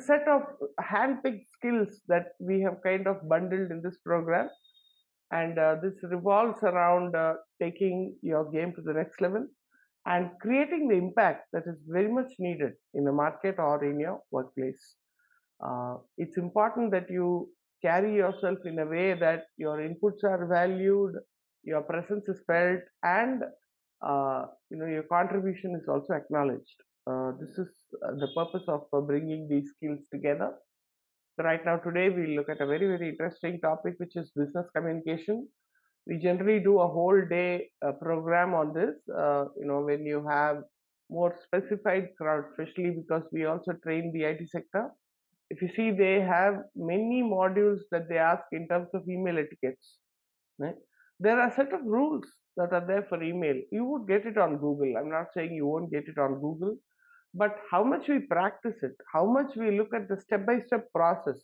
set of hand-picked skills that we have kind of bundled in this program, and this revolves around taking your game to the next level and creating the impact that is very much needed in the market or in your workplace. It's important that you carry yourself in a way that your inputs are valued, your presence is felt, and your contribution is also acknowledged. This is the purpose of bringing these skills together. So right now, today, we look at a very, very interesting topic, which is business communication. We generally do a whole day program on this. When you have more specified crowd, especially because we also train the IT sector. If you see, they have many modules that they ask in terms of email etiquettes. Right? There are a set of rules that are there for email. You would get it on Google. I'm not saying you won't get it on Google, but how much we practice it, how much we look at the step-by-step process,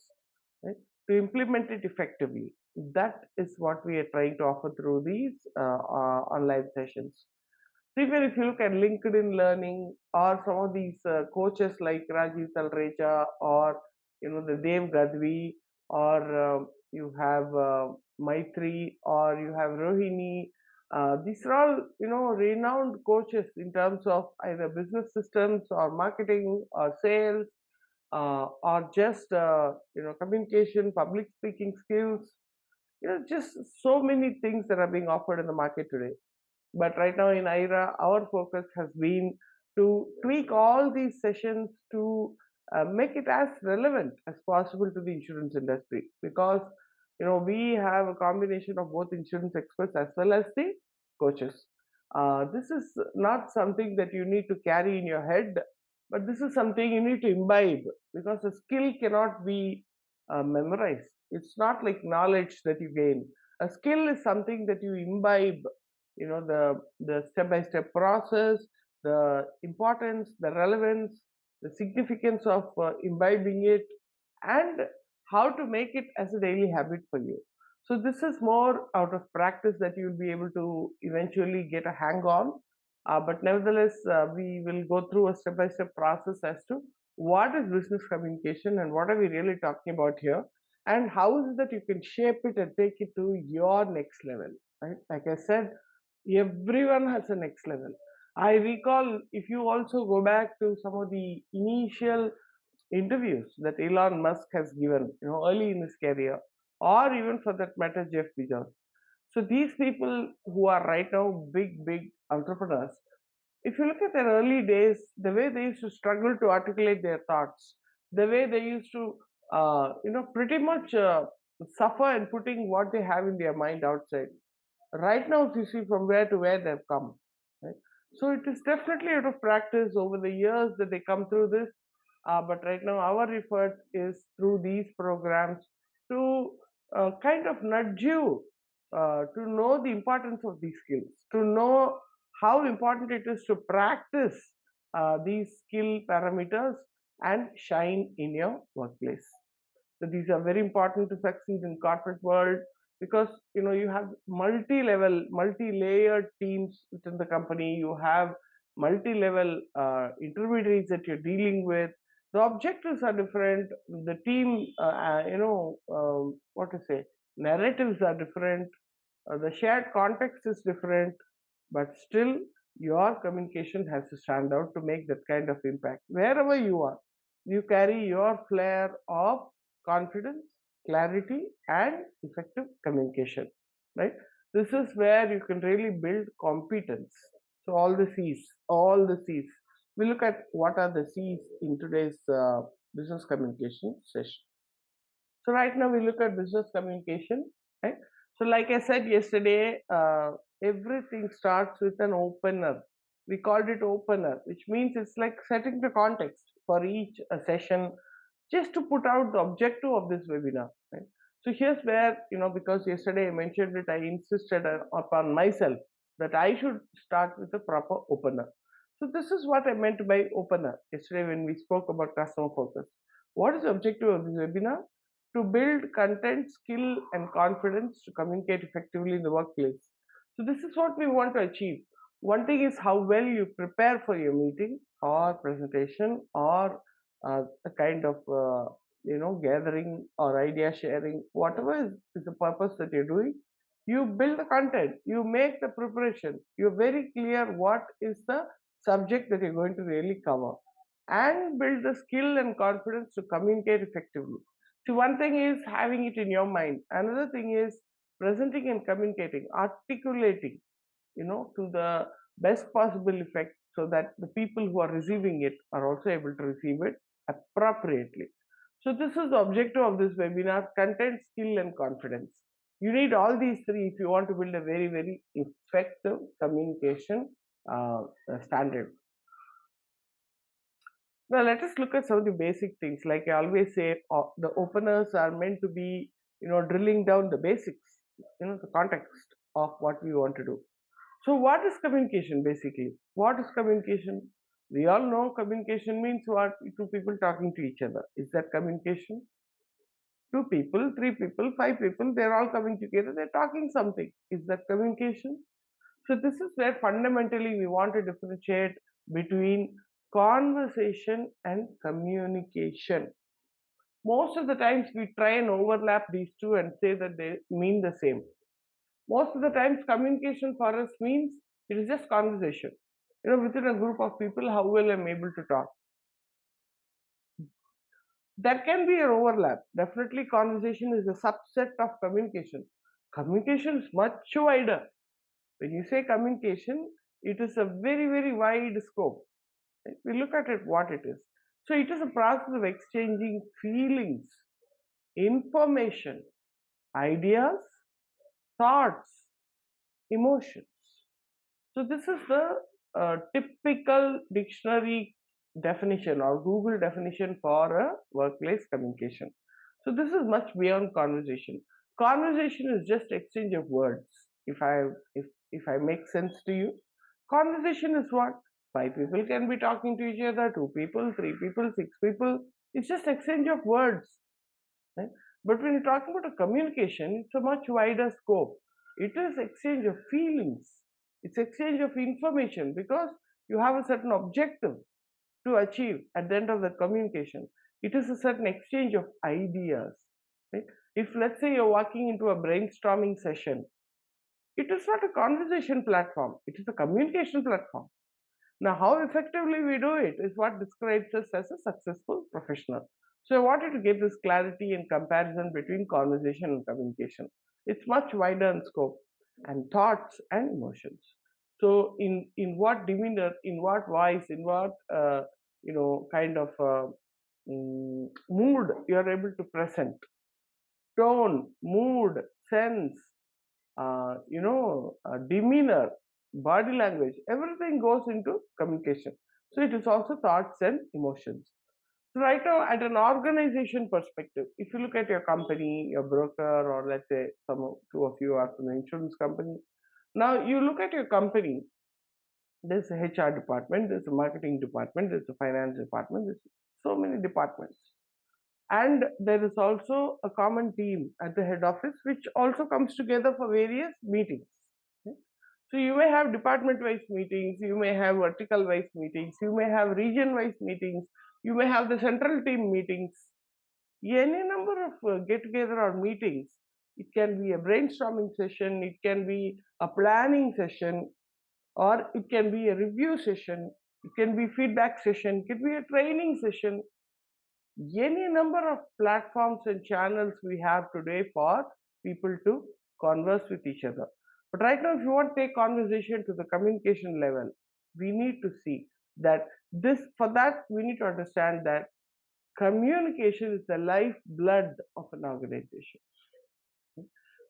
right, to implement it effectively. That is what we are trying to offer through these online sessions. So even if you look at LinkedIn Learning or some of these coaches like Rajiv Talreja or the Dev Gadvi, or you have Maitri, or you have Rohini. These are all renowned coaches in terms of either business systems or marketing or sales, or just communication, public speaking skills. Just so many things that are being offered in the market today. But right now in IRA, our focus has been to tweak all these sessions to make it as relevant as possible to the insurance industry, because we have a combination of both insurance experts as well as the coaches. This is not something that you need to carry in your head, but this is something you need to imbibe, because a skill cannot be memorized. It's not like knowledge that you gain. A skill is something that you imbibe, the step-by-step process, the importance, the relevance, the significance of imbibing it, and how to make it as a daily habit for you. So this is more out of practice that you'll be able to eventually get a hang on. But nevertheless, we will go through a step-by-step process as to what is business communication and what are we really talking about here, and how is it that you can shape it and take it to your next level. Right? Like I said, everyone has a next level. I recall, if you also go back to some of the initial interviews that Elon Musk has given, early in his career, or even for that matter, Jeff Bezos. So these people who are right now big, big entrepreneurs, if you look at their early days, the way they used to struggle to articulate their thoughts, the way they used to, pretty much suffer in putting what they have in their mind outside. Right now, if you see from where to where they've come, right? So it is definitely out of practice over the years that they come through this. But right now, our effort is through these programs to kind of nudge you to know the importance of these skills, to know how important it is to practice these skill parameters and shine in your workplace. So these are very important to succeed in corporate world, because you have multi-level, multi-layered teams within the company. You have multi-level intermediaries that you're dealing with. The objectives are different. The team, what to say, narratives are different. The shared context is different, but still your communication has to stand out to make that kind of impact. Wherever you are, you carry your flair of confidence, clarity, and effective communication, right? This is where you can really build competence. So all the C's, all the C's. We look at what are the C's in today's business communication session. So right now we look at business communication, right? So like I said yesterday, everything starts with an opener. We called it opener, which means it's like setting the context for each session, just to put out the objective of this webinar. Right? So here's where, because yesterday I mentioned it, I insisted upon myself that I should start with a proper opener. So this is what I meant by opener yesterday when we spoke about customer focus. What is the objective of this webinar? To build content, skill, and confidence to communicate effectively in the workplace. So this is what we want to achieve. One thing is how well you prepare for your meeting or presentation or a kind of gathering or idea sharing, whatever is the purpose that you're doing. You build the content, you make the preparation, you're very clear what is the subject that you're going to really cover, and build the skill and confidence to communicate effectively. So one thing is having it in your mind, another thing is presenting and communicating, articulating, to the best possible effect, so that the people who are receiving it are also able to receive it appropriately. So this is the objective of this webinar: content, skill, and confidence. You need all these three if you want to build a very, very effective communication standard. Now let us look at some of the basic things. Like I always say, the openers are meant to be, drilling down the basics, the context of what we want to do. So what is communication basically? What is communication? We all know communication means what? Two people talking to each other. Is that communication? Two people, three people, five people, they're all coming together, they're talking something. Is that communication? So this is where fundamentally we want to differentiate between conversation and communication. Most of the times we try and overlap these two and say that they mean the same. Most of the times communication for us means it is just conversation. Within a group of people, how well I'm able to talk. There can be an overlap. Definitely conversation is a subset of communication. Communication is much wider. When you say communication, it is a very, very wide scope. We look at it what it is. So it is a process of exchanging feelings, information, ideas, thoughts, emotions. So this is the typical dictionary definition or Google definition for a workplace communication. So this is much beyond conversation. Conversation is just exchange of words. If I make sense to you, conversation is what? Five people can be talking to each other, two people, three people, six people. It's just exchange of words. Right? But when you're talking about a communication, it's a much wider scope. It is exchange of feelings. It's exchange of information, because you have a certain objective to achieve at the end of the communication. It is a certain exchange of ideas. Right? If let's say you're walking into a brainstorming session, it is not a conversation platform, it is a communication platform. Now, how effectively we do it is what describes us as a successful professional. So I wanted to give this clarity and comparison between conversation and communication. It's much wider in scope, and thoughts and emotions. So in what demeanor, in what voice, in what kind of mood you are able to present, tone, mood, sense, demeanor, body language, everything goes into communication. So it is also thoughts and emotions. So right now, at an organization perspective, if you look at your company, your broker, or let's say two of you are from the insurance company. Now you look at your company, there's a HR department, there's a marketing department, there's a finance department, there's so many departments. And there is also a common team at the head office, which also comes together for various meetings. So you may have department-wise meetings, you may have vertical-wise meetings, you may have region-wise meetings, you may have the central team meetings, any number of get-together or meetings. It can be a brainstorming session, it can be a planning session, or it can be a review session, it can be feedback session, it can be a training session. Any number of platforms and channels we have today for people to converse with each other. But right now, if you want to take conversation to the communication level, we need to see that for that, we need to understand that communication is the lifeblood of an organization.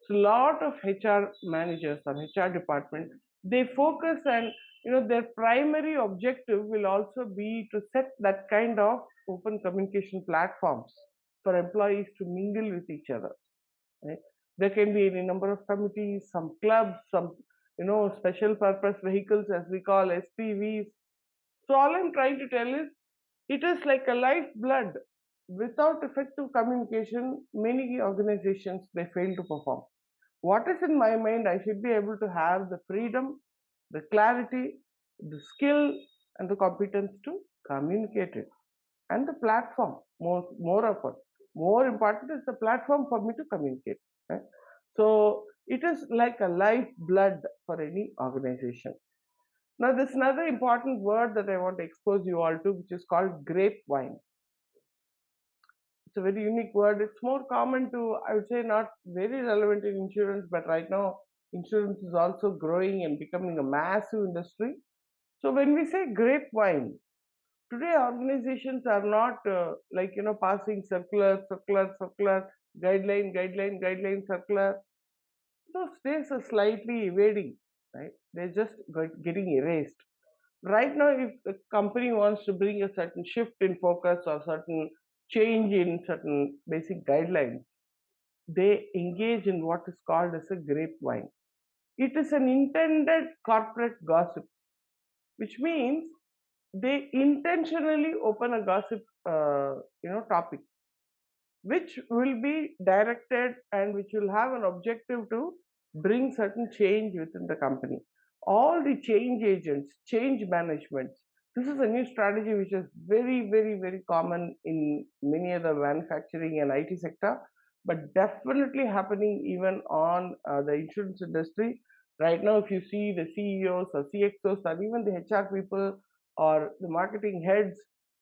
So a lot of HR managers or HR department, they focus, and their primary objective will also be to set that kind of open communication platforms for employees to mingle with each other. Right? There can be any number of committees, some clubs, some special purpose vehicles, as we call SPVs. So all I'm trying to tell is, it is like a lifeblood. Without effective communication, many organizations, they fail to perform. What is in my mind, I should be able to have the freedom, the clarity, the skill, and the competence to communicate it. and the platform. More important is the platform for me to communicate. Right? So it is like a lifeblood for any organization. Now, there's another important word that I want to expose you all to, which is called grapevine. It's a very unique word. It's more common to, I would say, not very relevant in insurance, but right now, insurance is also growing and becoming a massive industry. So, when we say grapevine, today organizations are not passing circular, guideline, circular. Those days are slightly evading, right? They're just getting erased. Right now, if the company wants to bring a certain shift in focus or certain change in certain basic guidelines, they engage in what is called as a grapevine. It is an intended corporate gossip, which means they intentionally open a gossip topic, which will be directed and which will have an objective to bring certain change within the company. All the change agents, change management, this is a new strategy which is very common in many other manufacturing and IT sector, but definitely happening even on the insurance industry. Right now, if you see the CEOs or CXOs or even the HR people or the marketing heads,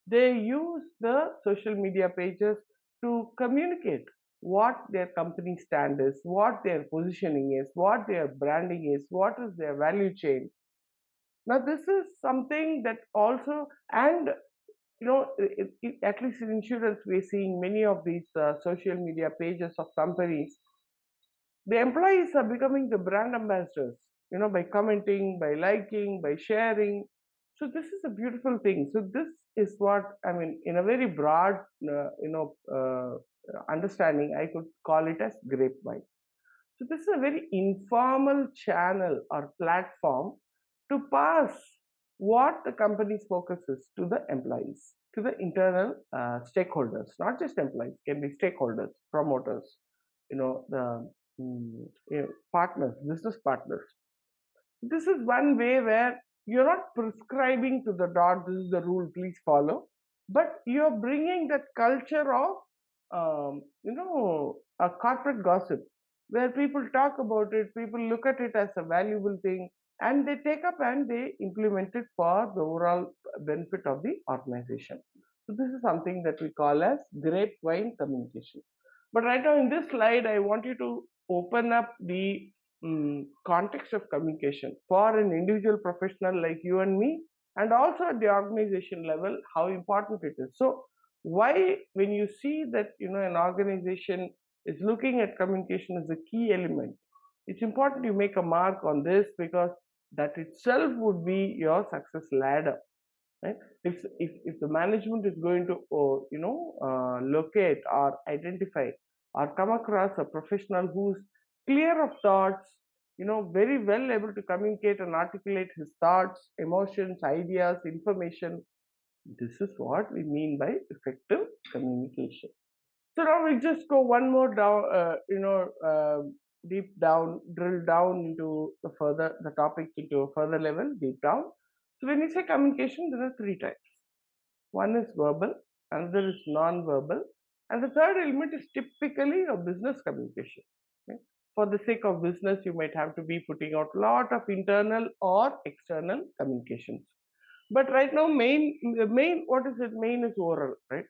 they use the social media pages to communicate what their company stand is, what their positioning is, what their branding is, what is their value chain. Now, this is something that also, and at least in insurance, we're seeing many of these social media pages of companies. The employees are becoming the brand ambassadors, by commenting, by liking, by sharing. So this is a beautiful thing. So this is what I mean in a very broad, understanding. I could call it as grapevine. So this is a very informal channel or platform to pass what the company's focus is to the employees, to the internal stakeholders, not just employees, can be stakeholders, promoters, the partners, business partners. This is one way where you're not prescribing to the dot, this is the rule, please follow, but you're bringing that culture of, a corporate gossip where people talk about it, people look at it as a valuable thing, and they take up and they implement it for the overall benefit of the organization. So, this is something that we call as grapevine communication. But right now, in this slide, I want you to open up the context of communication for an individual professional like you and me, and also at the organization level, how important it is. So, why, when you see that an organization is looking at communication as a key element, it's important you make a mark on this because that itself would be your success ladder. Right? If the management is going to locate or identify or come across a professional who's clear of thoughts, very well able to communicate and articulate his thoughts, emotions, ideas, information, this is what we mean by effective communication. So now we just go one more down, deep down, drill down into the topic into a further level, deep down. So when you say communication, there are three types. One is verbal, another is non-verbal, and the third element is typically a business communication. Okay? For the sake of business, you might have to be putting out a lot of internal or external communications. But right now, what is it? Main is oral, right?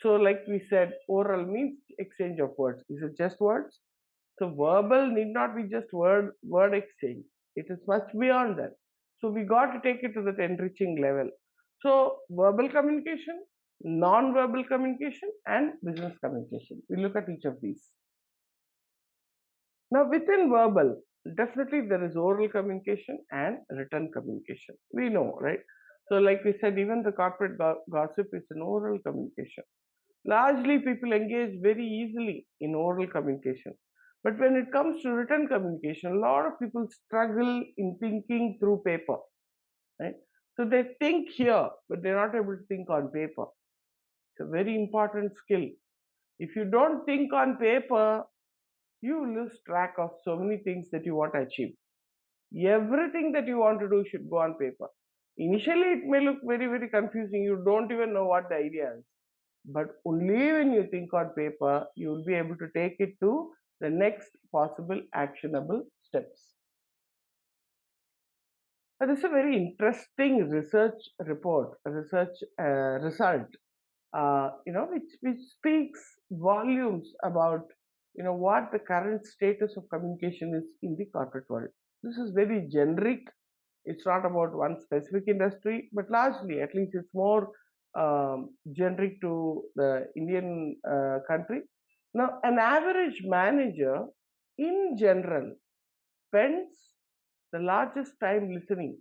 So, like we said, oral means exchange of words. Is it just words? So, verbal need not be just word exchange. It is much beyond that. So, we got to take it to that enriching level. So, verbal communication, non-verbal communication, and business communication. We look at each of these. Now, within verbal, definitely there is oral communication and written communication. We know, right? So, like we said, even the corporate gossip is an oral communication. Largely, people engage very easily in oral communication. But when it comes to written communication, a lot of people struggle in thinking through paper. Right? So they think here, but they're not able to think on paper. It's a very important skill. If you don't think on paper, you lose track of so many things that you want to achieve. Everything that you want to do should go on paper. Initially, it may look very, very confusing. You don't even know what the idea is. But only when you think on paper, you will be able to take it to the next possible actionable steps. This is a very interesting research report, a research result, which speaks volumes about what the current status of communication is in the corporate world. This is very generic. It's not about one specific industry, but largely, at least, it's more generic to the Indian country. Now, an average manager, in general, spends the largest time listening.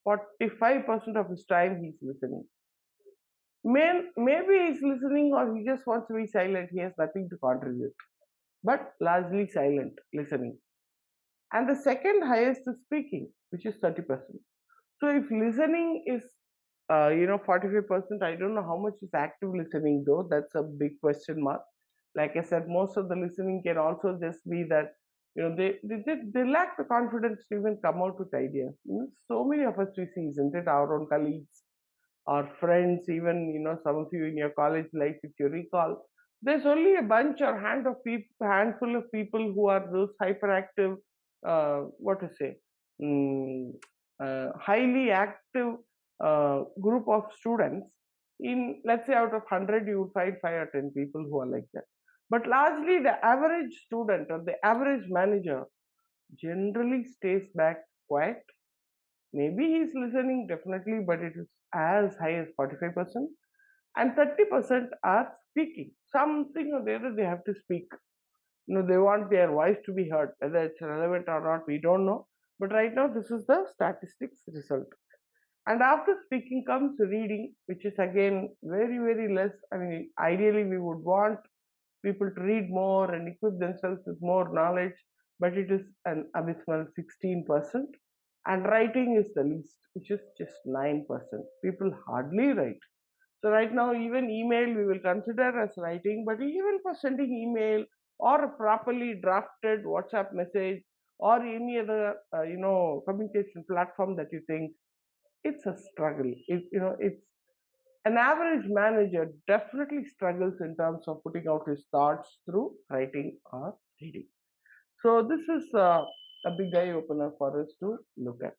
45% of his time he's listening. Maybe he's listening or he just wants to be silent. He has nothing to contribute, but largely silent listening. And the second highest is speaking, which is 30%. So if listening is 45%, I don't know how much is active listening though. That's a big question mark. Like I said, most of the listening can also just be that they lack the confidence to even come out with ideas. So many of us we see, isn't it? Our own colleagues, our friends, even some of you in your college life, if you recall, there's only a bunch or handful of people who are those hyperactive, what to say, mm, highly active group of students. In, let's say, out of 100, you would find 5 or 10 people who are like that. But largely, the average student or the average manager generally stays back quiet. Maybe he's listening, definitely, but it is as high as 45%. And 30% are speaking. Something or the other they have to speak. They want their voice to be heard. Whether it's relevant or not, we don't know. But right now, this is the statistics result. And after speaking comes reading, which is again very, very less. I mean, ideally, we would want people to read more and equip themselves with more knowledge, but it is an abysmal 16%. And writing is the least, which is just 9%. People hardly write. So right now, even email we will consider as writing, but even for sending email or a properly drafted WhatsApp message or any other communication platform that you think, it's a struggle. It's an average manager definitely struggles in terms of putting out his thoughts through writing or reading. So this is a big eye opener for us to look at.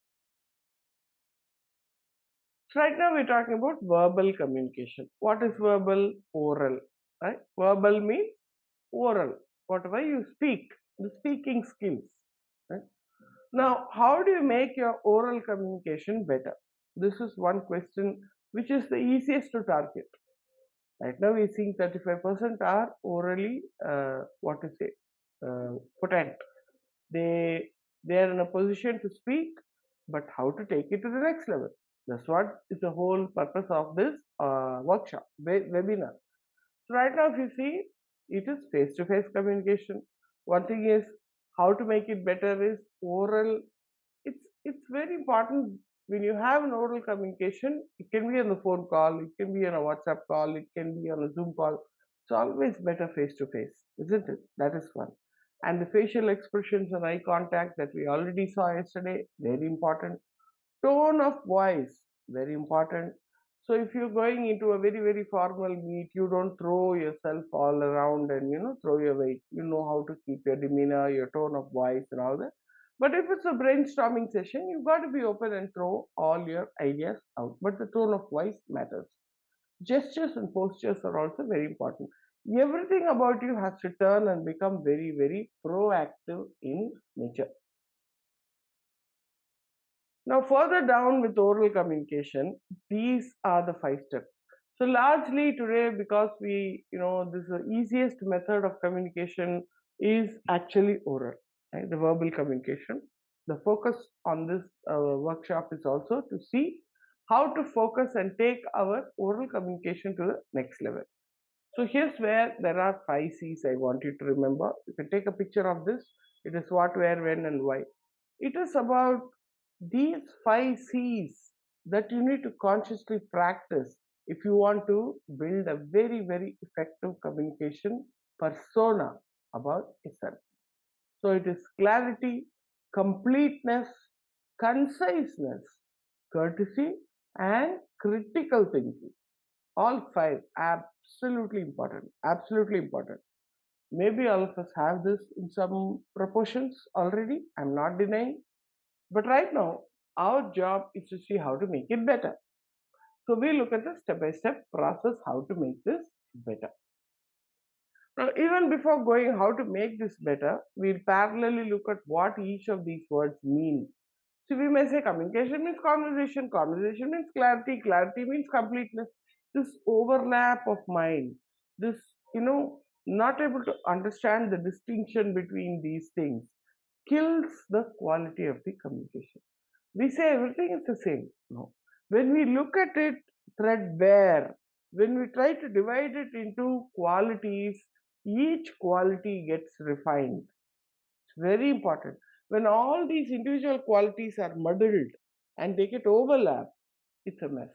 So right now we're talking about verbal communication. What is verbal? Oral. Right? Verbal means oral. Whatever you speak, the speaking skills. Right? Now, how do you make your oral communication better? This is one question which is the easiest to target. Right now, we're seeing 35% are orally, potent. They they are in a position to speak, but how to take it to the next level? That's what is the whole purpose of this workshop webinar. So right now, if you see, it is face-to-face communication. One thing is how to make it better is oral. It's very important when you have an oral communication. It can be on the phone call, it can be on a WhatsApp call, it can be on a Zoom call. It's always better face to face, isn't it? That is one. And the facial expressions and eye contact that we already saw yesterday, very important. Tone of voice, very important. So if you're going into a very, very formal meet, you don't throw yourself all around and throw your weight. You know how to keep your demeanor, your tone of voice and all that. But if it's a brainstorming session, you've got to be open and throw all your ideas out. But the tone of voice matters. Gestures and postures are also very important. Everything about you has to turn and become very, very proactive in nature. Now, further down with oral communication, these are the 5 steps. So, largely today, because this is the easiest method of communication is actually oral, right? The verbal communication. The focus on this workshop is also to see how to focus and take our oral communication to the next level. So, here's where there are 5 C's I want you to remember. You can take a picture of this. It is what, where, when, and why. It is about these 5 C's that you need to consciously practice if you want to build a very, very effective communication persona about yourself. So it is clarity, completeness, conciseness, courtesy, and critical thinking. All five absolutely important. Absolutely important. Maybe all of us have this in some proportions already. I'm not denying. But right now, our job is to see how to make it better. So we look at the step by step process how to make this better. Now, even before going how to make this better, we'll parallelly look at what each of these words mean. So we may say communication means conversation, conversation means clarity, clarity means completeness. This overlap of mind, this, not able to understand the distinction between these things kills the quality of the communication. We say everything is the same. No. When we look at it threadbare, when we try to divide it into qualities, each quality gets refined. It's very important. When all these individual qualities are muddled and they get overlap, it's a mess.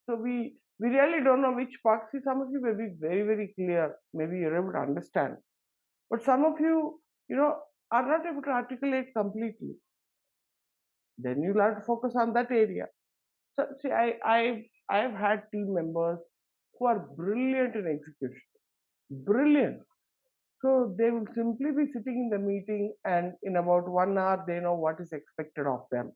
So we really don't know which part. See, some of you may be very, very clear. Maybe you're able to understand. But some of you, are not able to articulate completely. Then you'll have to focus on that area. So see, I've had team members who are brilliant in execution. Brilliant. So they will simply be sitting in the meeting, and in about 1 hour they know what is expected of them,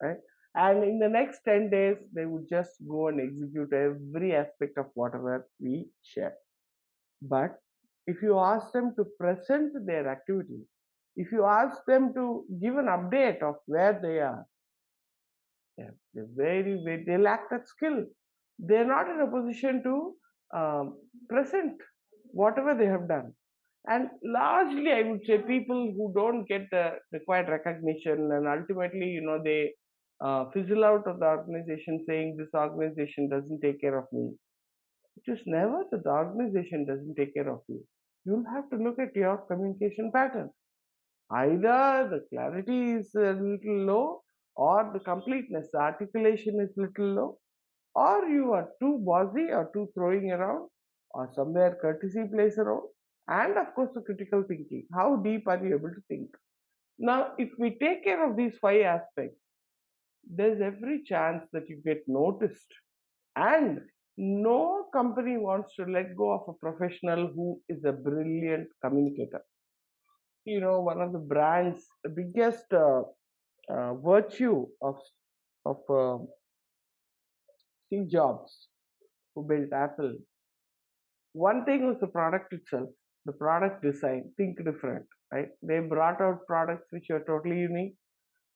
right? And in the next 10 days they would just go and execute every aspect of whatever we share. But if you ask them to present their activity, if you ask them to give an update of where they are, they're very, they lack that skill. They're not in a position to present whatever they have done. And largely, I would say people who don't get the required recognition, and ultimately, they fizzle out of the organization saying this organization doesn't take care of me. It is never that the organization doesn't take care of you. You'll have to look at your communication pattern. Either the clarity is a little low, or the completeness, the articulation is little low, or you are too bossy or too throwing around, or somewhere courtesy plays a role, and of course the critical thinking. How deep are you able to think? Now, if we take care of these five aspects, there's every chance that you get noticed. And no company wants to let go of a professional who is a brilliant communicator. One of the brand's biggest virtue of Steve Jobs, who built Apple, one thing was the product itself, the product design. Think different, right? They brought out products which were totally unique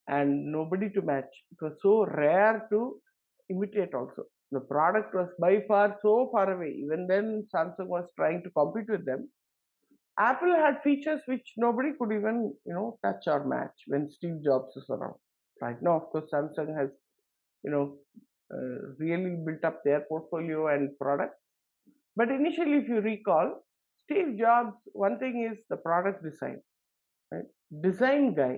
and nobody to match. It was so rare to imitate. Also, the product was by far so far away. Even then, Samsung was trying to compete with them. Apple had features which nobody could even, touch or match when Steve Jobs was around. Right now, of course, Samsung has, you know, really built up their portfolio and products. But initially, if you recall, Steve Jobs, one thing is the product design, right? Design guy.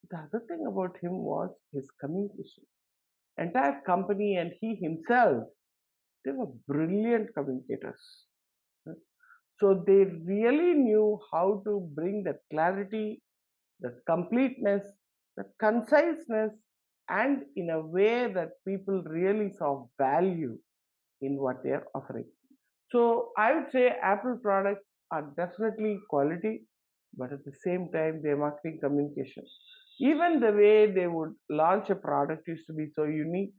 The other thing about him was his communication. Entire company and he himself, they were brilliant communicators. Right? So they really knew how to bring that clarity, that completeness, that conciseness, and in a way that people really saw value in what they are offering. So I would say Apple products are definitely quality, but at the same time, their marketing communication. Even the way they would launch a product used to be so unique.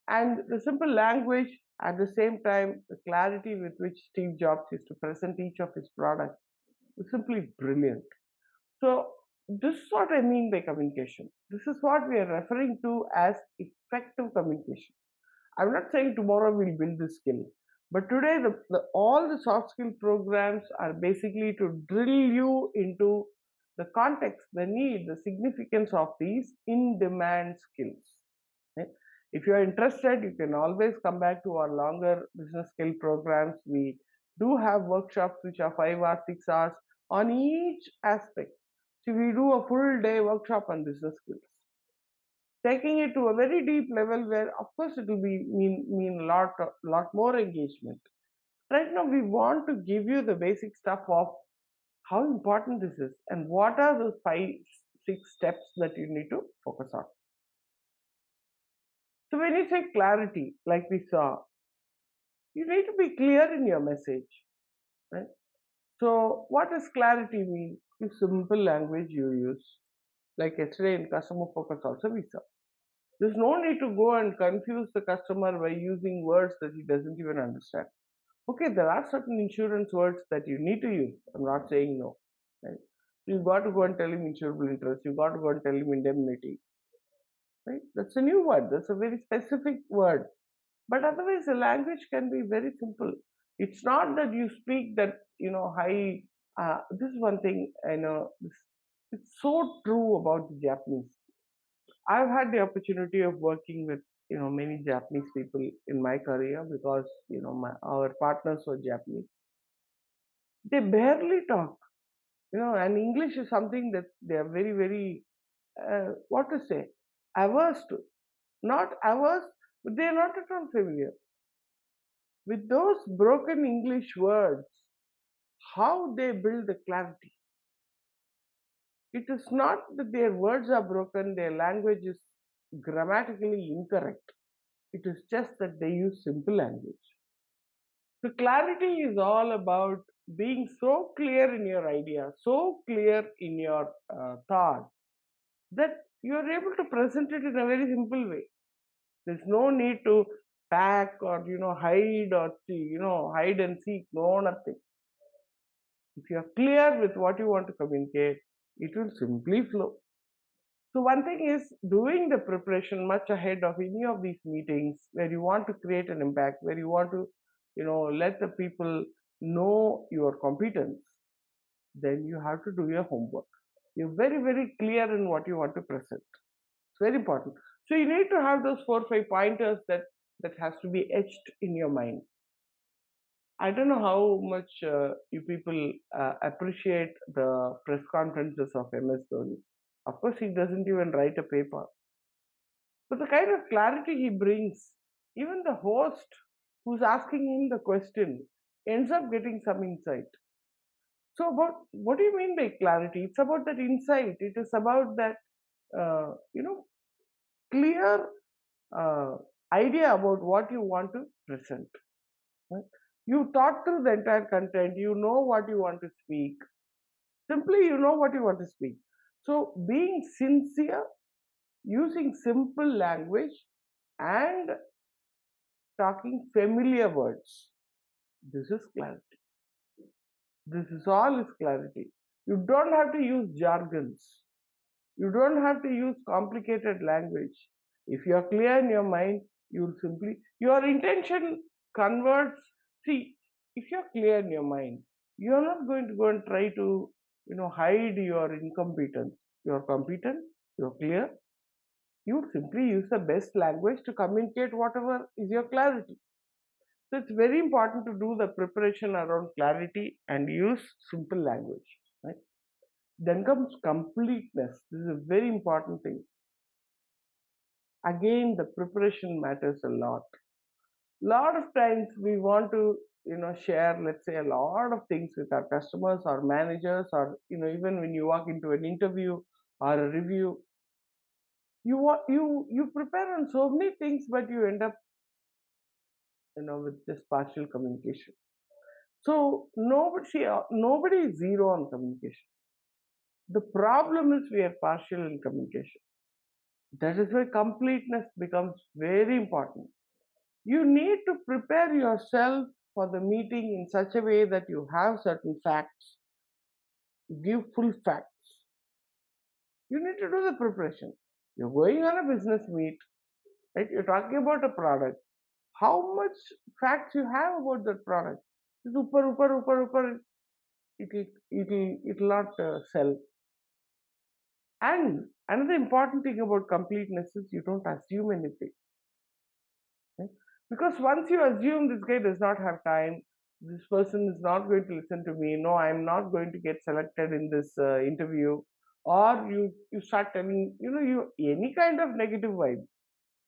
And the simple language, at the same time, the clarity with which Steve Jobs used to present each of his products was simply brilliant. So, this is what I mean by communication. This is what we are referring to as effective communication. I'm not saying tomorrow we'll build this skill, but today all the soft skill programs are basically to drill you into the context, the need, the significance of these in demand skills. Okay? If you are interested, you can always come back to our longer business skill programs. We do have workshops which are 5 hours, 6 hours on each aspect. So we do a full day workshop on business skills, taking it to a very deep level where of course it will mean a lot more engagement. Right now we want to give you the basic stuff of how important this is and what are the 5 6 steps that you need to focus on. So when you say clarity, like we saw, you need to be clear in your message, right? So what does clarity mean? In simple language you use. Like yesterday in customer focus also we saw. There's no need to go and confuse the customer by using words that he doesn't even understand. Okay, there are certain insurance words that you need to use. I'm not saying no. Right? You got to go and tell him insurable interest. You got to go and tell him indemnity. Right? That's a new word. That's a very specific word. But otherwise, the language can be very simple. It's not that you speak that high. This is one thing I know. It's so true about the Japanese. I've had the opportunity of working with many Japanese people in my career because our partners were Japanese. They barely talk, and English is something that they are very very what to say, averse to. Not averse, but they are not at all familiar with those broken English words. How they build the clarity. It is not that their words are broken, their language is grammatically incorrect. It is just that they use simple language. So clarity is all about being so clear in your idea, so clear in your thought that you are able to present it in a very simple way. There's no need to pack or hide or hide and seek. No, nothing. If you are clear with what you want to communicate, it will simply flow. So one thing is doing the preparation much ahead of any of these meetings where you want to create an impact, where you want to, let the people know your competence. Then you have to do your homework. You're very, very clear in what you want to present. It's very important. So you need to have those 4 or 5 pointers that has to be etched in your mind. I don't know how much you people appreciate the press conferences of MS Dhoni. Of course, he doesn't even write a paper. But the kind of clarity he brings, even the host who's asking him the question ends up getting some insight. So, about what do you mean by clarity? It's about that insight. It is about that, uh, you know, clear uh, idea about what you want to present. Right? You thought through the entire content. You know what you want to speak. Simply, you know what you want to speak. So, being sincere, using simple language, and talking familiar words. This is clarity. This is all is clarity. You don't have to use jargons. You don't have to use complicated language. If you are clear in your mind, you will simply, your intention converts. See, if you're clear in your mind, you're not going to go and try to, hide your incompetence. You're competent, you're clear. You simply use the best language to communicate whatever is your clarity. So it's very important to do the preparation around clarity and use simple language. Right? Then comes completeness. This is a very important thing. Again, the preparation matters a lot. Lot of times we want to, share, let's say, a lot of things with our customers or managers, or even when you walk into an interview or a review, you prepare on so many things, but you end up, with just partial communication. So nobody is zero on communication. The problem is we are partial in communication. That is why completeness becomes very important. You need to prepare yourself for the meeting in such a way that you have certain facts, give full facts. You need to do the preparation. You're going on a business meet, right? You're talking about a product. How much facts you have about that product? Super, super, super, super. It'll not sell. And another important thing about completeness is you don't assume anything. Right? Because once you assume this guy does not have time, this person is not going to listen to me, no, I'm not going to get selected in this interview, or you start telling, you any kind of negative vibe,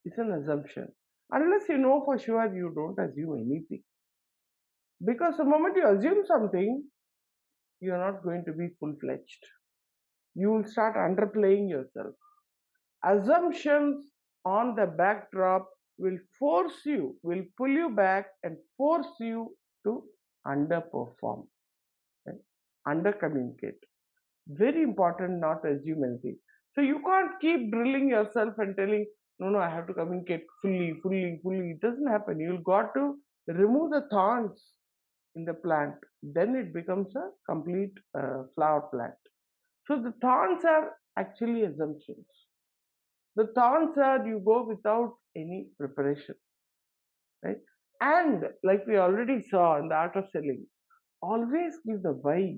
it's an assumption. Unless you know for sure, you don't assume anything. Because the moment you assume something, you're not going to be full fledged. You will start underplaying yourself. Assumptions on the backdrop will pull you back and force you to underperform, right? Under communicate. Very important not to assume anything. So you can't keep drilling yourself and telling, no, no, I have to communicate fully, fully, fully. It doesn't happen. You've got to remove the thorns in the plant. Then it becomes a complete flower plant. So the thorns are actually assumptions. The thorns are you go without any preparation, right? And like we already saw in the art of selling, always give the why.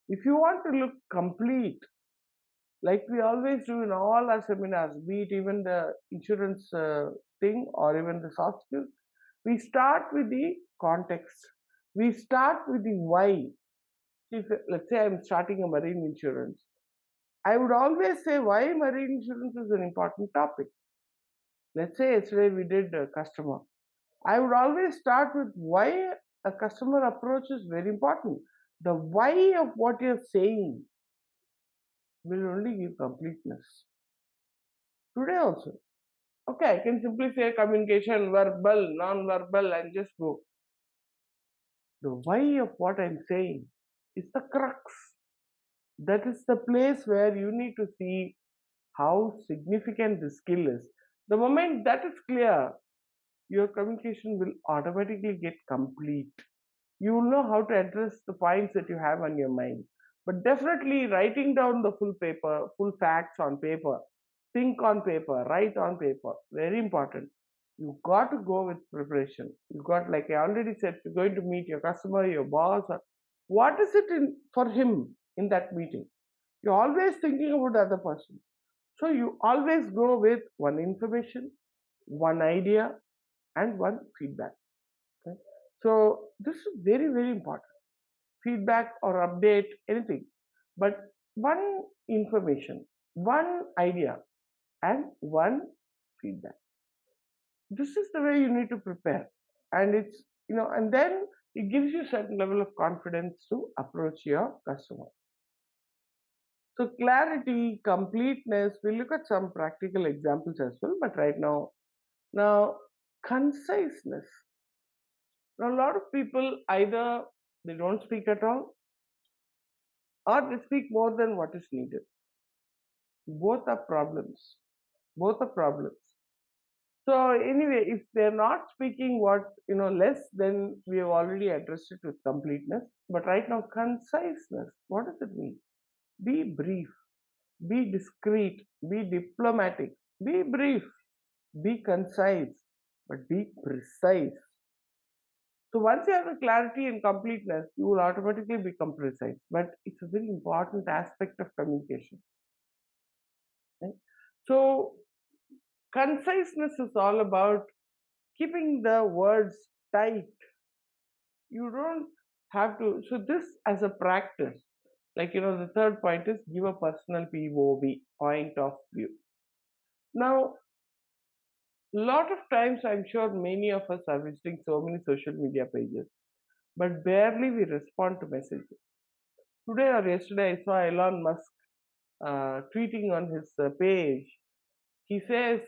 If you want to look complete, like we always do in all our seminars, be it even the insurance thing or even the soft skills, we start with the context. We start with the why. If let's say I'm starting a marine insurance, I would always say why marine insurance is an important topic. Let's say yesterday we did a customer. I would always start with why a customer approach is very important. The why of what you're saying will only give completeness. Today also. Okay, I can simply say communication, verbal, non-verbal, and just go. The why of what I'm saying is the crux. That is the place where you need to see how significant the skill is. The moment that is clear, your communication will automatically get complete. You will know how to address the points that you have on your mind. But definitely writing down the full paper, full facts on paper, think on paper, write on paper, very important. You got to go with preparation. You got, like I already said, you're going to meet your customer, your boss, or what is it in for him in that meeting? You're always thinking about the other person. So you always go with one information, one idea, and one feedback. Okay? So this is very, very important. Feedback or update, anything. But one information, one idea, and one feedback. This is the way you need to prepare. And it's, and then it gives you a certain level of confidence to approach your customer. So clarity, completeness, we'll look at some practical examples as well, but right now conciseness. Now a lot of people either they don't speak at all or they speak more than what is needed. Both are problems. Both are problems. So anyway, if they're not speaking what less, then we have already addressed it with completeness. But right now, conciseness. What does it mean? Be brief, be discreet, be diplomatic, be brief, be concise, but be precise. So once you have the clarity and completeness, you will automatically become precise. But it's a very important aspect of communication. Right? So conciseness is all about keeping the words tight. You don't have to. So this as a practice, like the third point is give a personal POV, point of view. Now, a lot of times, I'm sure many of us are visiting so many social media pages, but barely we respond to messages. Today or yesterday, I saw Elon Musk tweeting on his page. He says,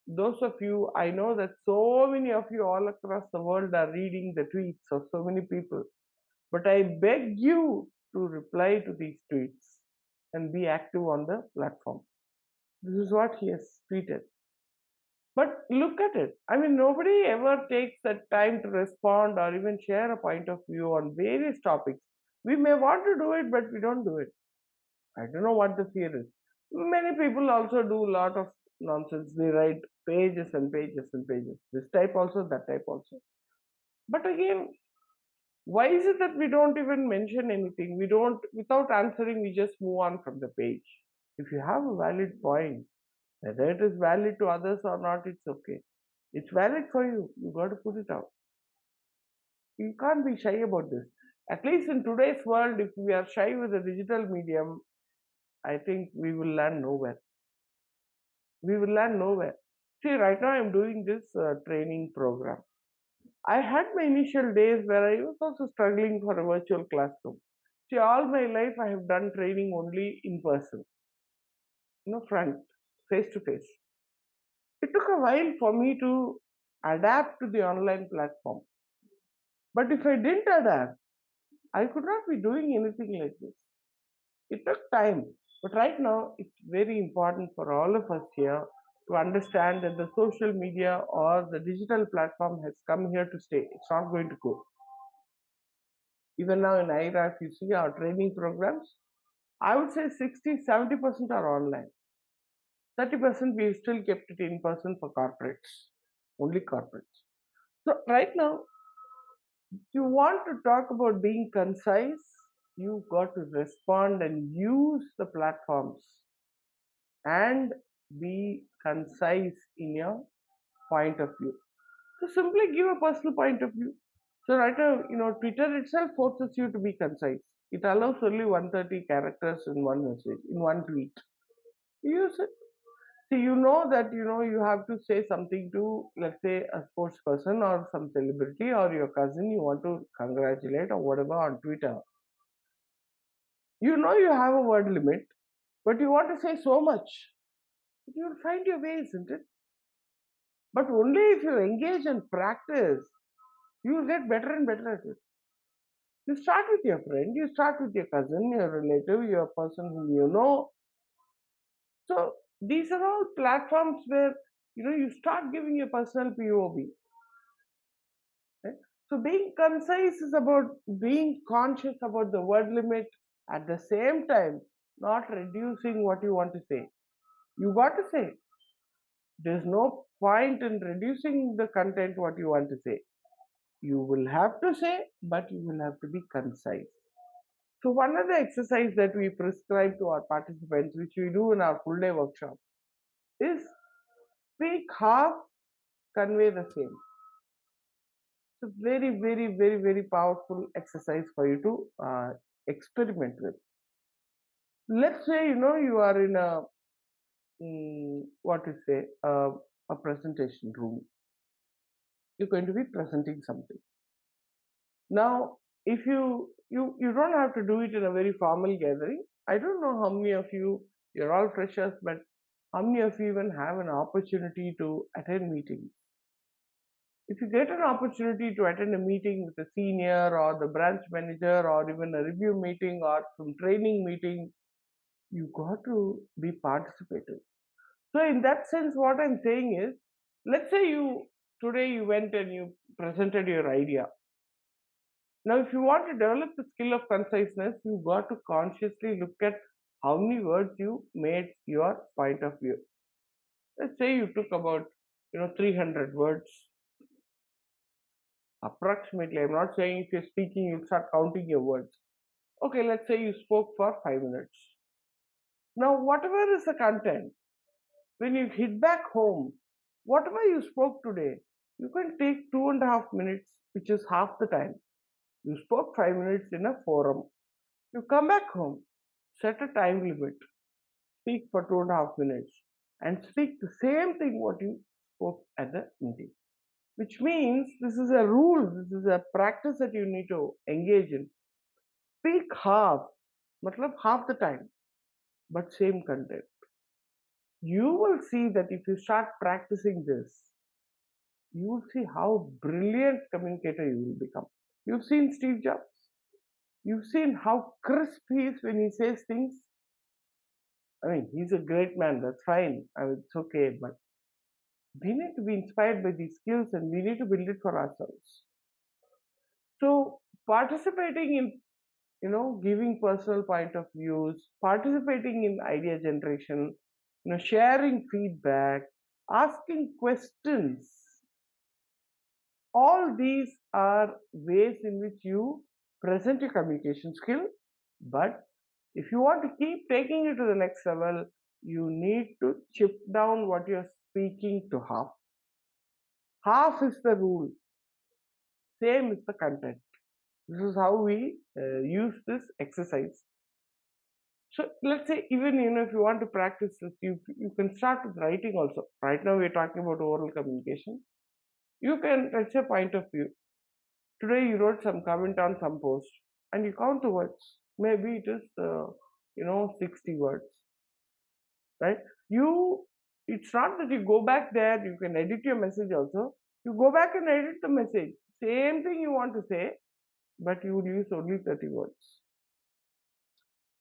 those of you, I know that so many of you all across the world are reading the tweets of so many people, but I beg you to reply to these tweets and be active on the platform. This is what he has tweeted. But look at it. I mean, nobody ever takes the time to respond or even share a point of view on various topics. We may want to do it, but we don't do it. I don't know what the fear is. Many people also do a lot of nonsense. They write pages and pages and pages. This type also, that type also. But again, why is it that we don't even mention anything? We don't, without answering, we just move on from the page. If you have a valid point, whether it is valid to others or not, it's okay. It's valid for you. You got to put it out. You can't be shy about this. At least in today's world, if we are shy with the digital medium, I think we will land nowhere. We will land nowhere. See, right now I'm doing this training program. I had my initial days where I was also struggling for a virtual classroom. See, all my life I have done training only in person, front, face to face. It took a while for me to adapt to the online platform. But if I didn't adapt, I could not be doing anything like this. It took time. But right now, it's very important for all of us here to understand that the social media or the digital platform has come here to stay. It's not going to go. Even now in IRA, if you see our training programs, I would say 60-70% are online. 30% we still kept it in person for corporates, only corporates. So right now, if you want to talk about being concise, you've got to respond and use the platforms and be concise in your point of view. So simply give a personal point of view. So right now, Twitter itself forces you to be concise. It allows only 130 characters in one message, in one tweet. Use it. So you know that you have to say something to, let's say, a sports person or some celebrity or your cousin you want to congratulate or whatever on Twitter. You know you have a word limit, but you want to say so much. You'll find your way, isn't it? But only if you engage and practice, you will get better and better at it. You start with your friend, you start with your cousin, your relative, your person whom you know. So these are all platforms where you start giving your personal POV. Right? So being concise is about being conscious about the word limit, at the same time not reducing what you want to say. You got to say. There's no point in reducing the content what you want to say. You will have to say, but you will have to be concise. So one of the exercise that we prescribe to our participants, which we do in our full day workshop, is speak half, convey the same. It's a very, very, very, very powerful exercise for you to experiment with. Let's say you are in a what to say a presentation room. You're going to be presenting something. Now, if you don't have to do it in a very formal gathering. I don't know how many of you're all freshers, but how many of you even have an opportunity to attend meetings? If you get an opportunity to attend a meeting with a senior or the branch manager or even a review meeting or some training meeting, you got to be participative. So in that sense, what I'm saying is, let's say today you went and you presented your idea. Now, if you want to develop the skill of conciseness, you got to consciously look at how many words you made your point of view. Let's say you took about 300 words approximately. I'm not saying if you're speaking, you start counting your words. Okay, let's say you spoke for 5 minutes. Now, whatever is the content, when you hit back home, whatever you spoke today, you can take 2.5 minutes, which is half the time. You spoke 5 minutes in a forum. You come back home, set a time limit, speak for 2.5 minutes, and speak the same thing what you spoke at the meeting. Which means this is a rule, this is a practice that you need to engage in. Speak half, matlab half the time, but same content. You will see that if you start practicing this, you will see how brilliant communicator you will become. You've seen Steve Jobs. You've seen how crisp he is when he says things. I mean, he's a great man, that's fine. I mean, it's okay, but we need to be inspired by these skills and we need to build it for ourselves. So, participating in giving personal point of views, participating in idea generation, sharing feedback, asking questions, all these are ways in which you present your communication skill. But if you want to keep taking it to the next level, you need to chip down what you're speaking to half. Half is the rule, same is the content. This is how we use this exercise. So let's say even if you want to practice this, you can start with writing also. Right now we're talking about oral communication. You can, let's say, point of view. Today you wrote some comment on some post and you count the words. Maybe it is 60 words, right? You It's not that you go back there, you can edit your message also. You go back and edit the message. Same thing you want to say, but you will use only 30 words.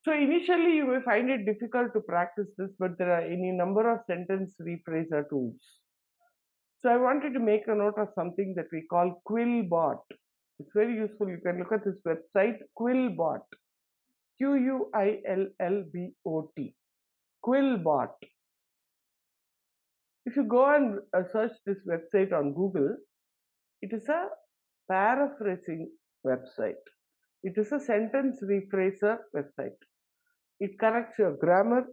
So initially you may find it difficult to practice this, but there are any number of sentence rephraser tools. So I wanted to make a note of something that we call Quillbot. It's very useful. You can look at this website, Quillbot. Quillbot. Quillbot. If you go and search this website on Google, it is a paraphrasing website. It is a sentence rephraser website. It corrects your grammar.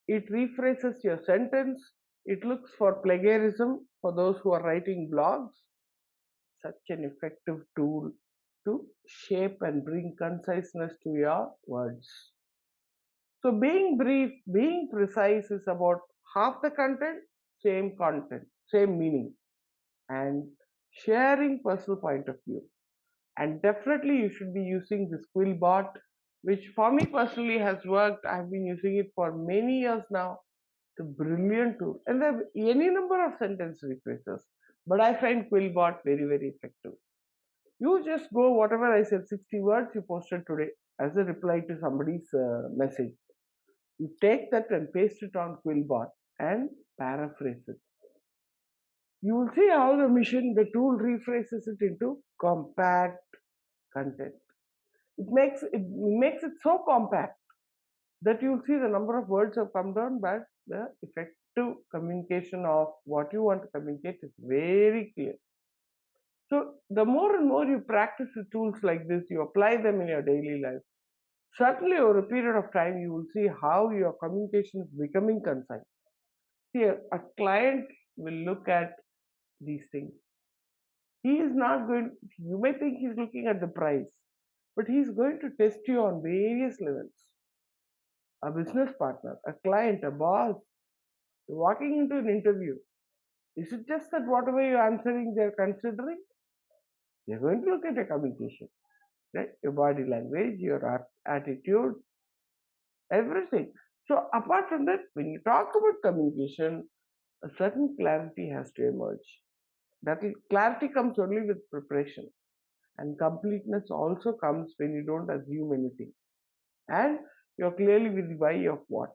It rephrases your sentence. It looks for plagiarism for those who are writing blogs. Such an effective tool to shape and bring conciseness to your words. So being brief, being precise is about half the content, same meaning, and sharing personal point of view. And definitely you should be using this Quillbot, which for me personally has worked. I've been using it for many years now. It's a brilliant tool. And there are any number of sentence rephrasers, but I find Quillbot very, very effective. You just go whatever I said, 60 words you posted today as a reply to somebody's message. You take that and paste it on Quillbot and paraphrase it. You will see how the tool rephrases it into compact content. It makes it so compact that you'll see the number of words have come down, but the effective communication of what you want to communicate is very clear. So the more and more you practice the tools like this, you apply them in your daily life, certainly over a period of time, you will see how your communication is becoming concise. See, a client will look at these things. He is not going, you may think he's looking at the price, but he's going to test you on various levels. A business partner, a client, a boss, walking into an interview. Is it just that whatever you're answering, they're considering? They're going to look at your communication, right? Your body language, your attitude, everything. So, apart from that, when you talk about communication, a certain clarity has to emerge. That clarity comes only with preparation, and completeness also comes when you don't assume anything, and you're clearly with the why of what.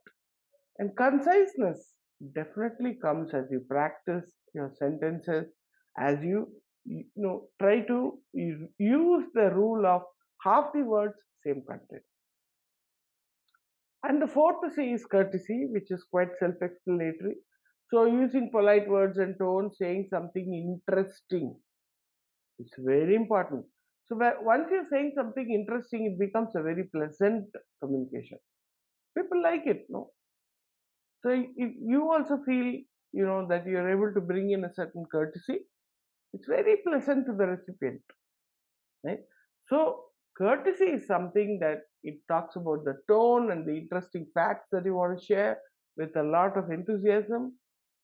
And conciseness definitely comes as you practice your sentences, as you try to use the rule of half the words, same content. And the fourth C is courtesy, which is quite self-explanatory. So using polite words and tone, saying something interesting, it's very important. So once you're saying something interesting, it becomes a very pleasant communication. People like it, no? So if you also feel, that you're able to bring in a certain courtesy, it's very pleasant to the recipient, right? So courtesy is something that it talks about the tone and the interesting facts that you want to share with a lot of enthusiasm.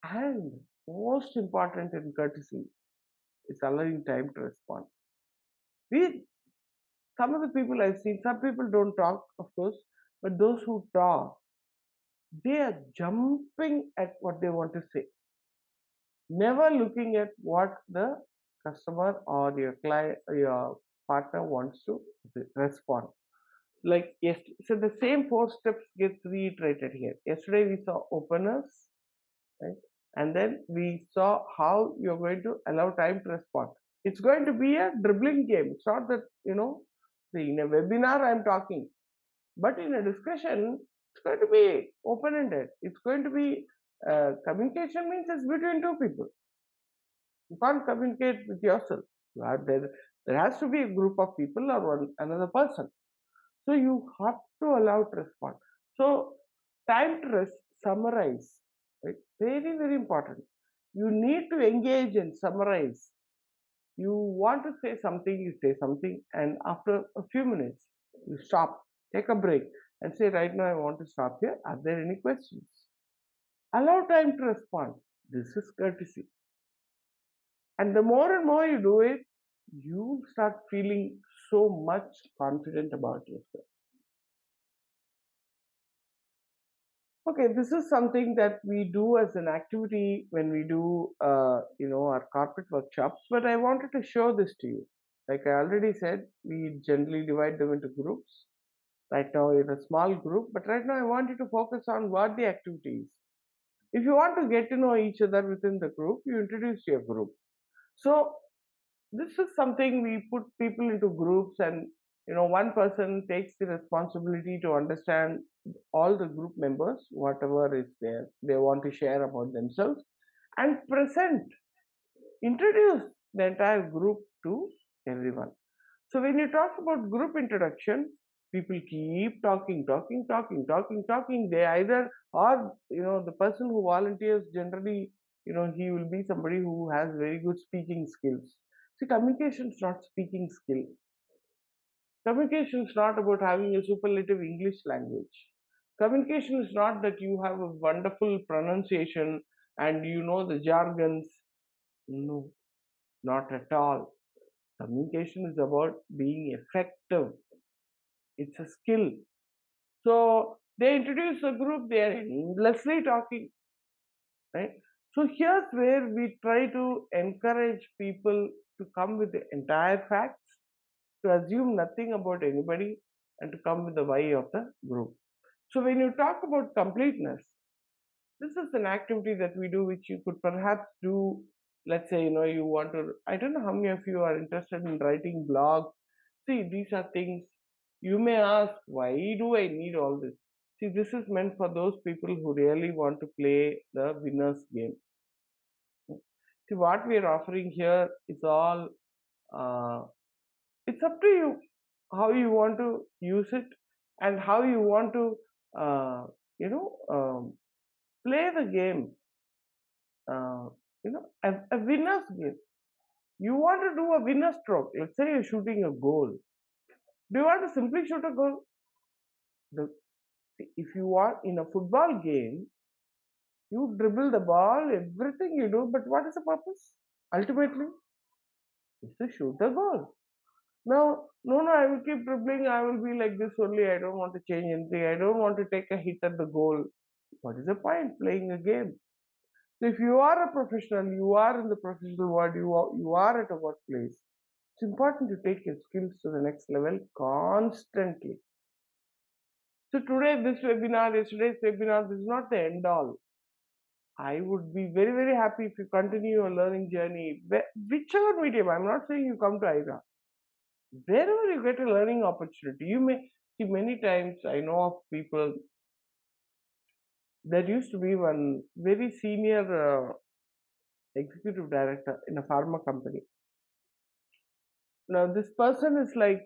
And most important in courtesy is allowing time to respond. We, some of the people I've seen, some people don't talk, of course, but those who talk, they are jumping at what they want to say, never looking at what the customer or your client or your partner wants to respond. Like yes, so the same four steps gets reiterated here. Yesterday we saw openers, right? And then we saw how you're going to allow time to respond. It's going to be a dribbling game. It's not that, see, in a webinar I'm talking, but in a discussion, it's going to be open-ended. It's going to be communication means it's between two people. You can't communicate with yourself. There has to be a group of people or another person. So you have to allow to respond. So time to summarize, right? Very, very important. You need to engage and summarize. You want to say something, you say something, and after a few minutes, you stop, take a break, and say, right now I want to stop here. Are there any questions? Allow time to respond. This is courtesy. And the more and more you do it, you start feeling so much confident about yourself. Okay, this is something that we do as an activity when we do, our corporate workshops. But I wanted to show this to you. Like I already said, we generally divide them into groups. Right now, in a small group, but right now I want you to focus on what the activity is. If you want to get to know each other within the group, you introduce your group. So this is something we put people into groups, and one person takes the responsibility to understand all the group members, whatever is there they want to share about themselves, and present, introduce the entire group to everyone. So when you talk about group introduction, people keep talking, talking, talking, talking, talking. They either, or the person who volunteers generally, he will be somebody who has very good speaking skills. See, communication is not speaking skill. Communication is not about having a superlative English language. Communication is not that you have a wonderful pronunciation and you know the jargons. No, not at all. Communication is about being effective. It's a skill. So they introduce the group, they are endlessly talking, right? So here's where we try to encourage people to come with the entire facts, to assume nothing about anybody, and to come with the why of the group. So when you talk about completeness, this is an activity that we do which you could perhaps do. Let's say, you want to, I don't know how many of you are interested in writing blogs. See, these are things you may ask, why do I need all this? See, this is meant for those people who really want to play the winner's game. See, what we are offering here is all, uh, it's up to you how you want to use it and how you want to, uh, play the game, a winner's game. You want to do a winner stroke. Let's say you're shooting a goal. Do you want to simply shoot a goal? The, if you are in a football game, you dribble the ball, everything you do, but what is the purpose? Ultimately, is to shoot the goal. Now, no, I will keep dribbling. I will be like this only. I don't want to change anything. I don't want to take a hit at the goal. What is the point playing a game? So if you are a professional, you are in the professional world, you are at a workplace. It's important to take your skills to the next level constantly. So yesterday's webinar, this is not the end all. I would be very, very happy if you continue your learning journey, whichever medium. I'm not saying you come to IRA. Wherever you get a learning opportunity, you may see many times. I know of people. There used to be one very senior executive director in a pharma company. Now, this person is like,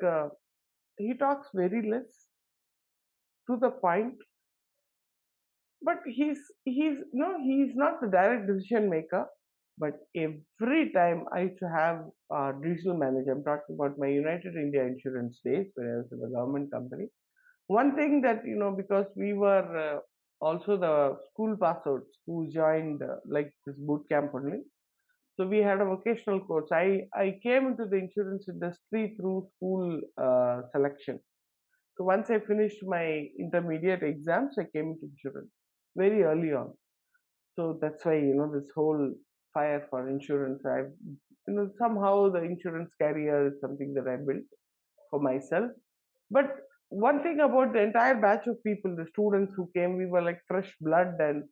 he talks very less, to the point, but he's not the direct decision maker. But every time I used to have a divisional manager, I'm talking about my United India Insurance days when I was in a government company. One thing that, because we were also the school pass outs who joined like this boot camp only. So we had a vocational course. I came into the insurance industry through school selection. So once I finished my intermediate exams, I came into insurance very early on. So that's why, this whole fire for insurance, somehow the insurance career is something that I built for myself. But one thing about the entire batch of people, the students who came, we were like fresh blood, and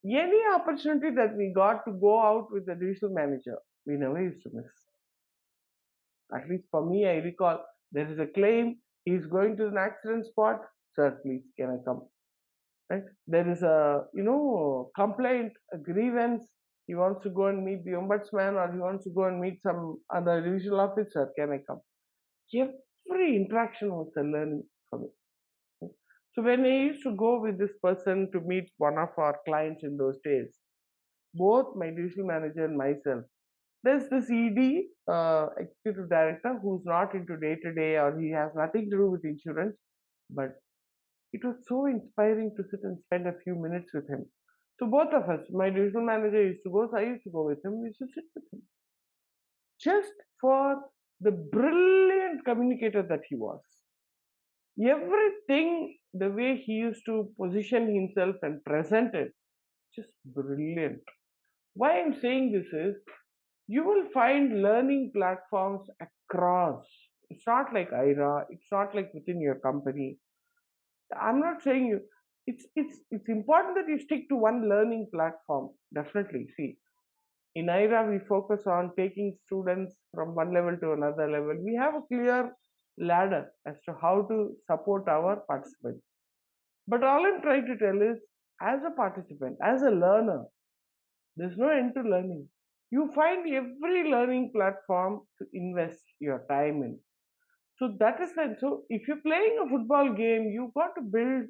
any opportunity that we got to go out with the divisional manager, we never used to miss. At least for me, I recall there is a claim, he's going to an accident spot, sir, please, can I come? Right? There is a, complaint, a grievance, he wants to go and meet the ombudsman or he wants to go and meet some other divisional officer, can I come? Every interaction was a learning for me. Right? So when I used to go with this person to meet one of our clients in those days, both my divisional manager and myself, there's this ED, executive director, who's not into day to day or he has nothing to do with insurance, but it was so inspiring to sit and spend a few minutes with him. So both of us, my divisional manager used to go, so I used to go with him. We used to sit with him just for the brilliant communicator that he was. Everything, the way he used to position himself and present it, just brilliant. Why I'm saying this is, you will find learning platforms across. It's not like IRA, it's not like within your company. I'm not saying you. It's important that you stick to one learning platform. Definitely. See, in IRA we focus on taking students from one level to another level. We have a clear ladder as to how to support our participants. But all I'm trying to tell is, as a participant, as a learner, there's no end to learning. You find every learning platform to invest your time in. So that is it. So if you're playing a football game, you've got to build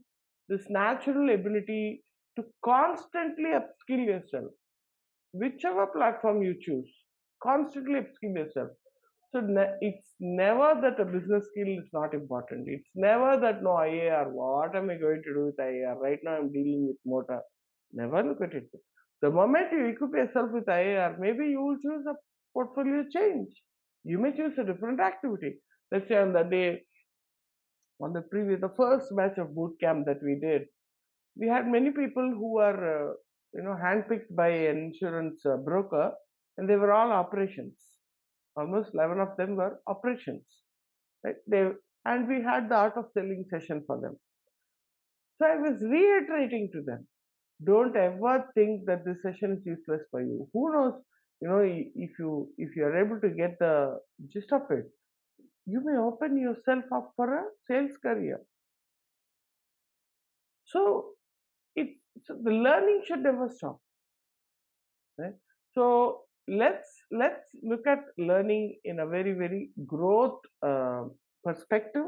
this natural ability to constantly upskill yourself, whichever platform you choose. Constantly upskill yourself. So it's never that a business skill is not important. It's never that no IAR. What am I going to do with IAR? Right now I'm dealing with motor. Never look at it. The moment you equip yourself with IAR, maybe you will choose a portfolio change. You may choose a different activity. Let's say on the day, on the first batch of boot camp that we did, we had many people who were handpicked by an insurance broker, and they were all operations. Almost 11 of them were operations, right? And we had the art of selling session for them. So I was reiterating to them, don't ever think that this session is useless for you. Who knows, if you are able to get the gist of it, you may open yourself up for a sales career. So it so the learning should never stop, right? So let's look at learning in a very very growth perspective.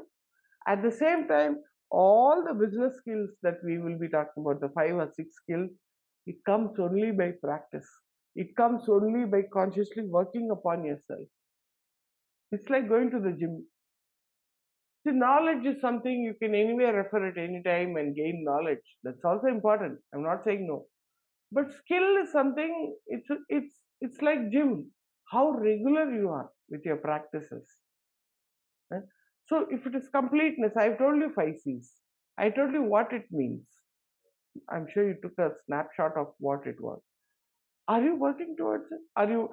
At the same time, all the business skills that we will be talking about, the 5 or 6 skills, it comes only by practice. It comes only by consciously working upon yourself. It's like going to the gym. See, knowledge is something you can anywhere refer at any time and gain knowledge. That's also important. I'm not saying no. But skill is something, it's like gym. How regular you are with your practices. Right? So if it is completeness, I've told you 5 C's. I told you what it means. I'm sure you took a snapshot of what it was. Are you working towards it? Are you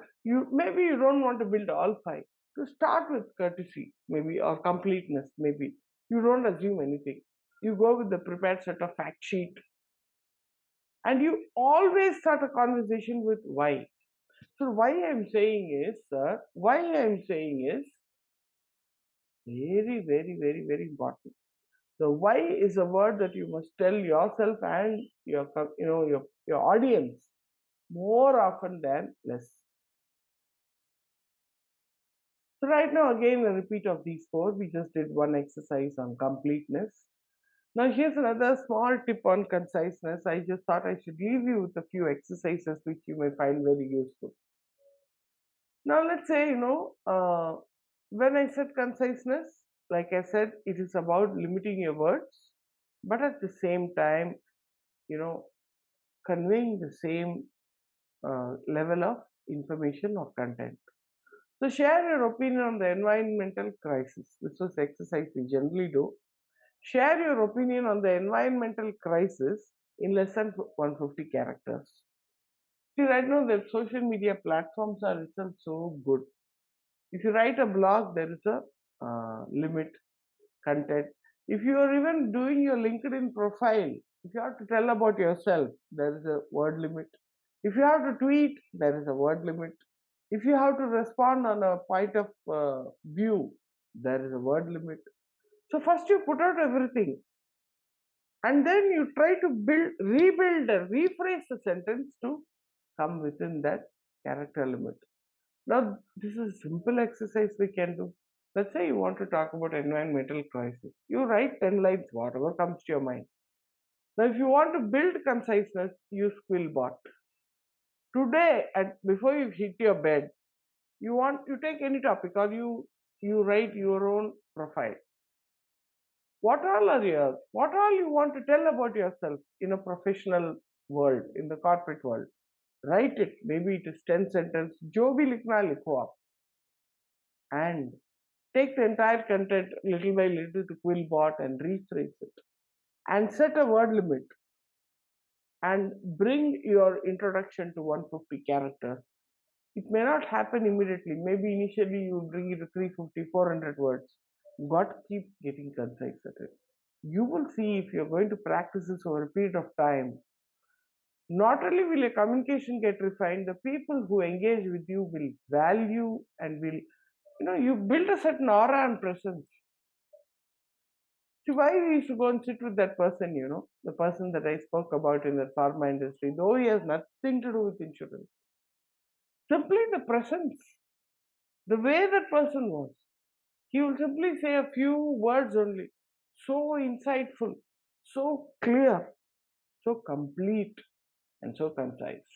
maybe you don't want to build all 5. To start with courtesy, maybe, or completeness, maybe. You don't assume anything. You go with the prepared set of fact sheet, and you always start a conversation with why. So why I'm saying is very, very, very, very important. The why is a word that you must tell yourself and your audience more often than less. So right now, again, a repeat of these 4. We just did one exercise on completeness. Now here's another small tip on conciseness. I just thought I should leave you with a few exercises which you may find very useful. Now let's say, when I said conciseness, like I said, it is about limiting your words, but at the same time, you know, conveying the same level of information or content. So share your opinion on the environmental crisis. This was the exercise we generally do. Share your opinion on the environmental crisis in less than 150 characters. See, right now the social media platforms are itself so good. If you write a blog, there is a limit content. If you are even doing your LinkedIn profile, if you have to tell about yourself, there is a word limit. If you have to tweet, there is a word limit. If you have to respond on a point of view, there is a word limit. So first you put out everything, and then you try to rebuild, and rephrase the sentence to come within that character limit. Now, this is a simple exercise we can do. Let's say you want to talk about environmental crisis. You write 10 lines, whatever comes to your mind. Now, if you want to build conciseness, use Quillbot. Today, before you hit your bed, you take any topic, or you write your own profile. What all are yours? What all you want to tell about yourself in a professional world, in the corporate world? Write it. Maybe it is 10 sentences. जो भी लिखना लिखो आप. And Take the entire content little by little to Quillbot and rephrase it. And set a word limit and bring your introduction to 150 characters. It may not happen immediately. Maybe initially you bring it to 350, 400 words. You got to keep getting concise at it. You will see if you're going to practice this over a period of time. Not only will your communication get refined, the people who engage with you will value and will, you build a certain aura and presence. See, why we should go and sit with that person, the person that I spoke about in the pharma industry, though he has nothing to do with insurance. Simply the presence, the way that person was. He will simply say a few words only. So insightful, so clear, so complete, and so concise.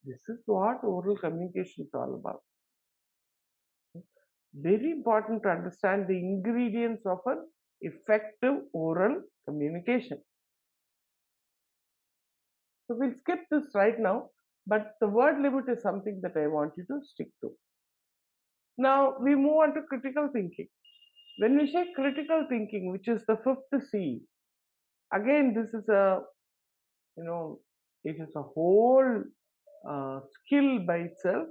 This is what oral communication is all about. Very important to understand the ingredients of an effective oral communication. So we'll skip this right now, but the word limit is something that I want you to stick to. Now we move on to critical thinking. When we say critical thinking, which is the fifth C, again, this is it is a whole skill by itself,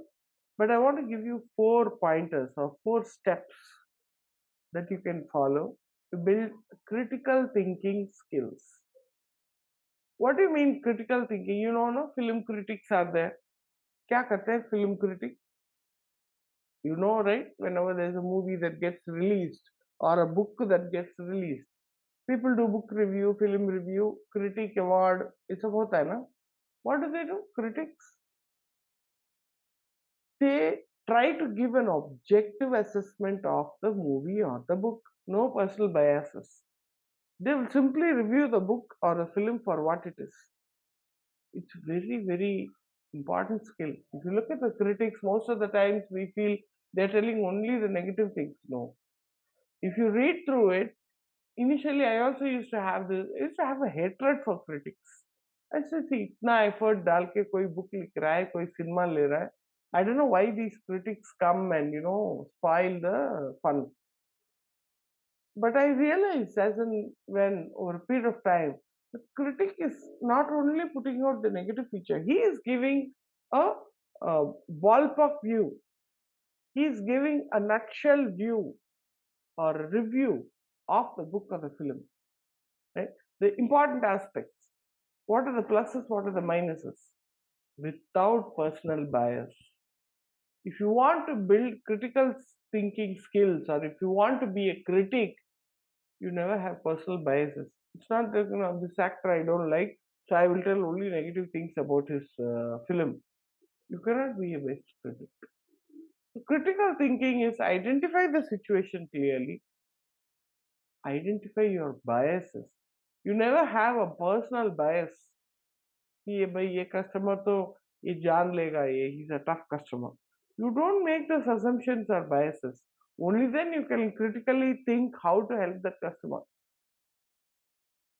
but I want to give you 4 pointers or 4 steps that you can follow to build critical thinking skills. What do you mean critical thinking? No, film critics are there. क्या करते हैं film critic? Right? Whenever there's a movie that gets released or a book that gets released, people do book review, film review, critic award. It's सब होता है ना? What do? Critics, they try to give an objective assessment of the movie or the book, no personal biases. They will simply review the book or the film for what it is. It's very, very important skill. If you look at the critics, most of the times we feel they're telling only the negative things. No. If you read through it, initially I also used to have a hatred for critics. I said, see, इतना effort डाल के कोई book लिख रहा है, कोई cinema ले रहा है. I don't know why these critics come and spoil the fun. But I realized when over a period of time, the critic is not only putting out the negative feature, he is giving a ballpark view. He is giving a nutshell view or a review of the book or the film. Right? The important aspects. What are the pluses? What are the minuses? Without personal bias. If you want to build critical thinking skills, or if you want to be a critic, you never have personal biases. It's not that this actor I don't like, so I will tell only negative things about his film. You cannot be a best critic. So critical thinking is identify the situation clearly, identify your biases. You never have a personal bias. कि भाई ये customer तो ये जान लेगा ये he's a tough customer. You don't make those assumptions or biases. Only then you can critically think how to help that customer.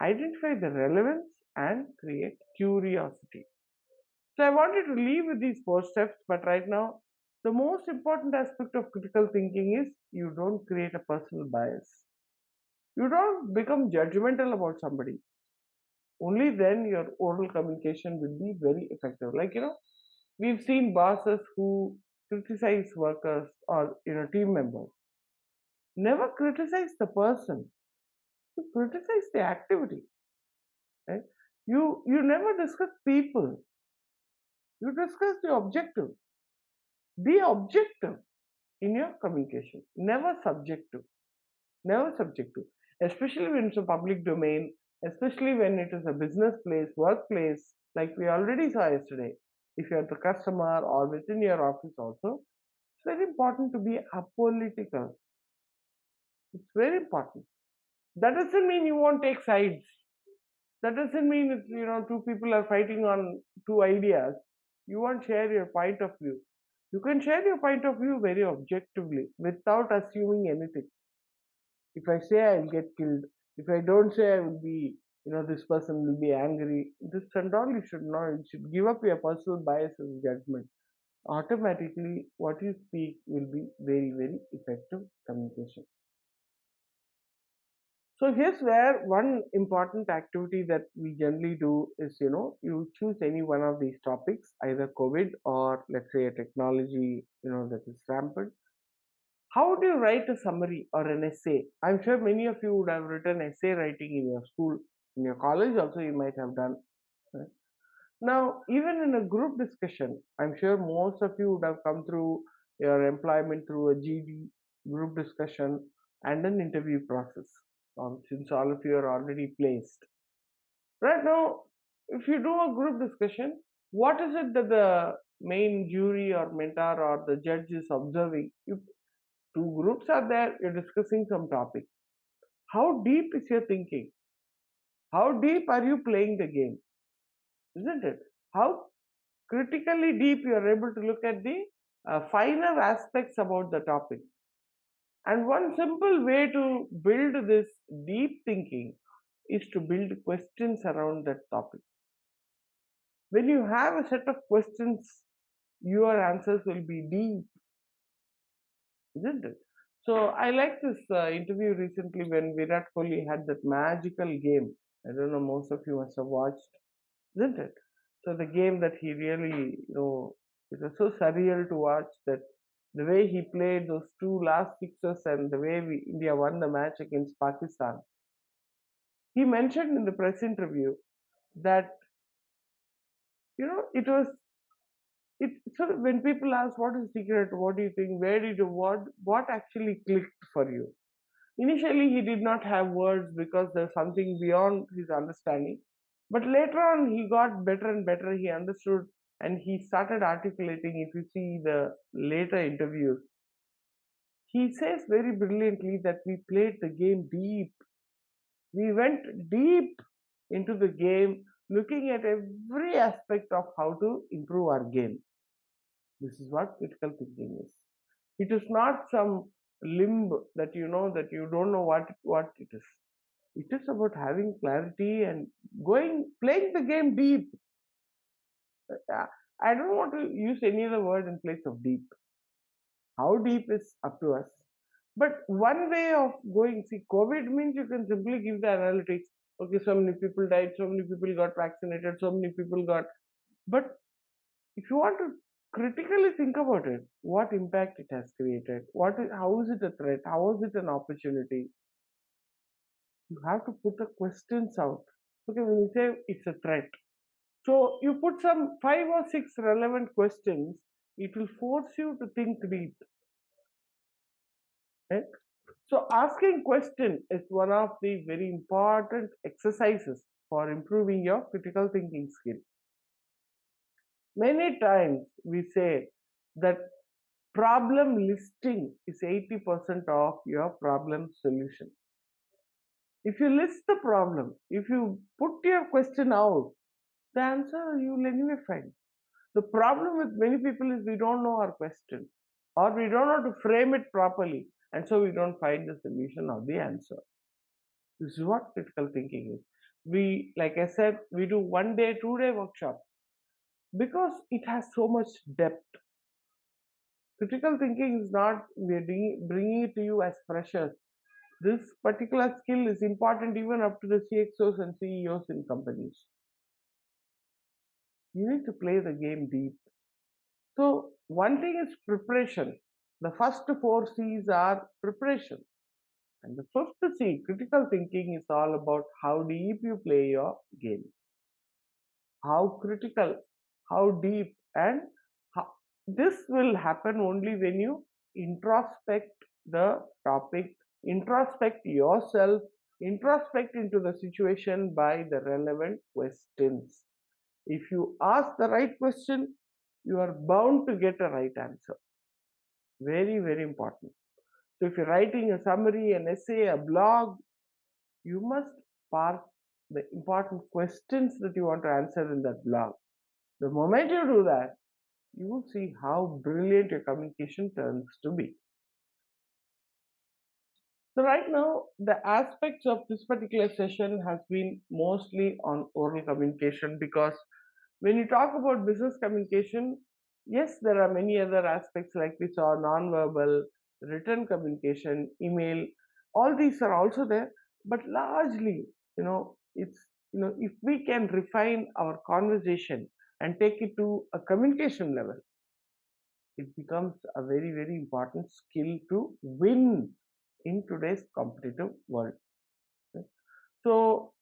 Identify the relevance and create curiosity. So I wanted to leave with these 4 steps, but right now, the most important aspect of critical thinking is you don't create a personal bias. You don't become judgmental about somebody. Only then your oral communication will be very effective. We've seen bosses who criticize workers or team members. Never criticize the person. You criticize the activity. Right? You never discuss people. You discuss the objective. Be objective in your communication. Never subjective. Never subjective. Especially when it's a public domain, especially when it is a business place, workplace, like we already saw yesterday. If you're the customer or within your office also, it's very important to be apolitical. It's very important. That doesn't mean you won't take sides. That doesn't mean it's, two people are fighting on 2 ideas. You won't share your point of view. You can share your point of view very objectively without assuming anything. If I say I'll get killed, if I don't say I will be, this person will be angry, this and all you should know. You should give up your personal bias and judgment. automatically what you speak will be very, very effective communication. So here's where one important activity that we generally do is, you choose any one of these topics, either COVID or let's say a technology, that is rampant. How do you write a summary or an essay? I'm sure many of you would have written essay writing in your school, in your college also you might have done. Right? Now, even in a group discussion, I'm sure most of you would have come through your employment through a GD, group discussion, and an interview process. Since all of you are already placed. Right now, if you do a group discussion, what is it that the main jury or mentor or the judge is observing? If two groups are there, you're discussing some topic. How deep is your thinking? How deep are you playing the game? Isn't it? How critically deep you are able to look at the finer aspects about the topic. And one simple way to build this deep thinking is to build questions around that topic. When you have a set of questions, your answers will be deep, isn't it? So I like this interview recently when Virat Kohli had that magical game. I don't know, most of you must have watched, isn't it? So the game that he really, it was so surreal to watch that the way he played those two last sixes and the way India won the match against Pakistan. He mentioned in the press interview that it was it. So when people ask what is secret, what do you think, where did you what actually clicked for you? Initially, he did not have words because there's something beyond his understanding. But later on, he got better and better. He understood and he started articulating. If you see the later interviews, he says very brilliantly that we played the game deep. We went deep into the game, looking at every aspect of how to improve our game. This is what critical thinking is. It is not some limb that that you don't know what it is. It is about having clarity and playing the game deep. Uh, I don't want to use any other word in place of deep. How deep is up to us. But one way of going, see, COVID means you can simply give the analytics. Okay, so many people died, so many people got vaccinated, so many people got. But if you want to critically think about it, what impact it has created, how is it a threat, how is it an opportunity? You have to put the questions out. Okay, when you say it's a threat, so you put some 5 or 6 relevant questions, it will force you to think deep. Right? So asking question is one of the very important exercises for improving your critical thinking skill. Many times we say that problem listing is 80% of your problem solution. If you list the problem, if you put your question out, the answer you will anyway find. The problem with many people is we don't know our question or we don't know to frame it properly, and so we don't find the solution or the answer. This is what critical thinking is. We, like I said, we do 1 day, 2 day workshop because it has so much depth. Critical thinking is not we're bringing it to you as freshers. This particular skill is important even up to the CXOs and CEOs in companies. You need to play the game deep. So one thing is preparation. The first 4 C's are preparation. And the fifth C, critical thinking, is all about how deep you play your game. How critical, how deep, and how, this will happen only when you introspect the topic, introspect yourself, introspect into the situation by the relevant questions. If you ask the right question, you are bound to get a right answer. Very, very important. So if you're writing a summary, an essay, a blog, you must park the important questions that you want to answer in that blog. The moment you do that, you will see how brilliant your communication turns to be. So right now, the aspects of this particular session has been mostly on oral communication because when you talk about business communication, Yes, there are many other aspects like we saw non-verbal, written communication, email. All these are also there, but largely, it's if we can refine our conversation and take it to a communication level, it becomes a very very important skill to win in today's competitive world. Okay? So,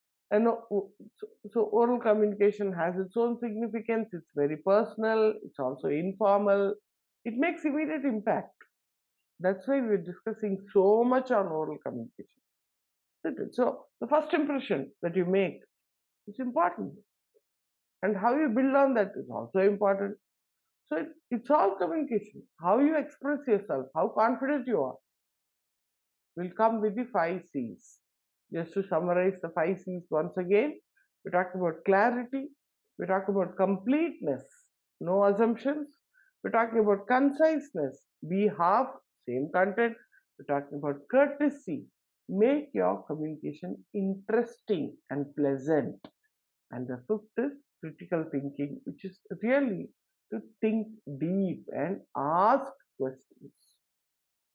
so oral communication has its own significance. It's very personal. It's also informal. It makes immediate impact. That's why we're discussing so much on oral communication. Isn't it? So the first impression that you make is important, and how you build on that is also important. So it's all communication. How you express yourself, how confident you are, will come with the five C's. Just to summarize the five C's once again, we talked about clarity, we talked about completeness, no assumptions, we're talking about conciseness, be half, same content, we're talking about courtesy, make your communication interesting and pleasant. And the fifth is critical thinking, which is really to think deep and ask questions.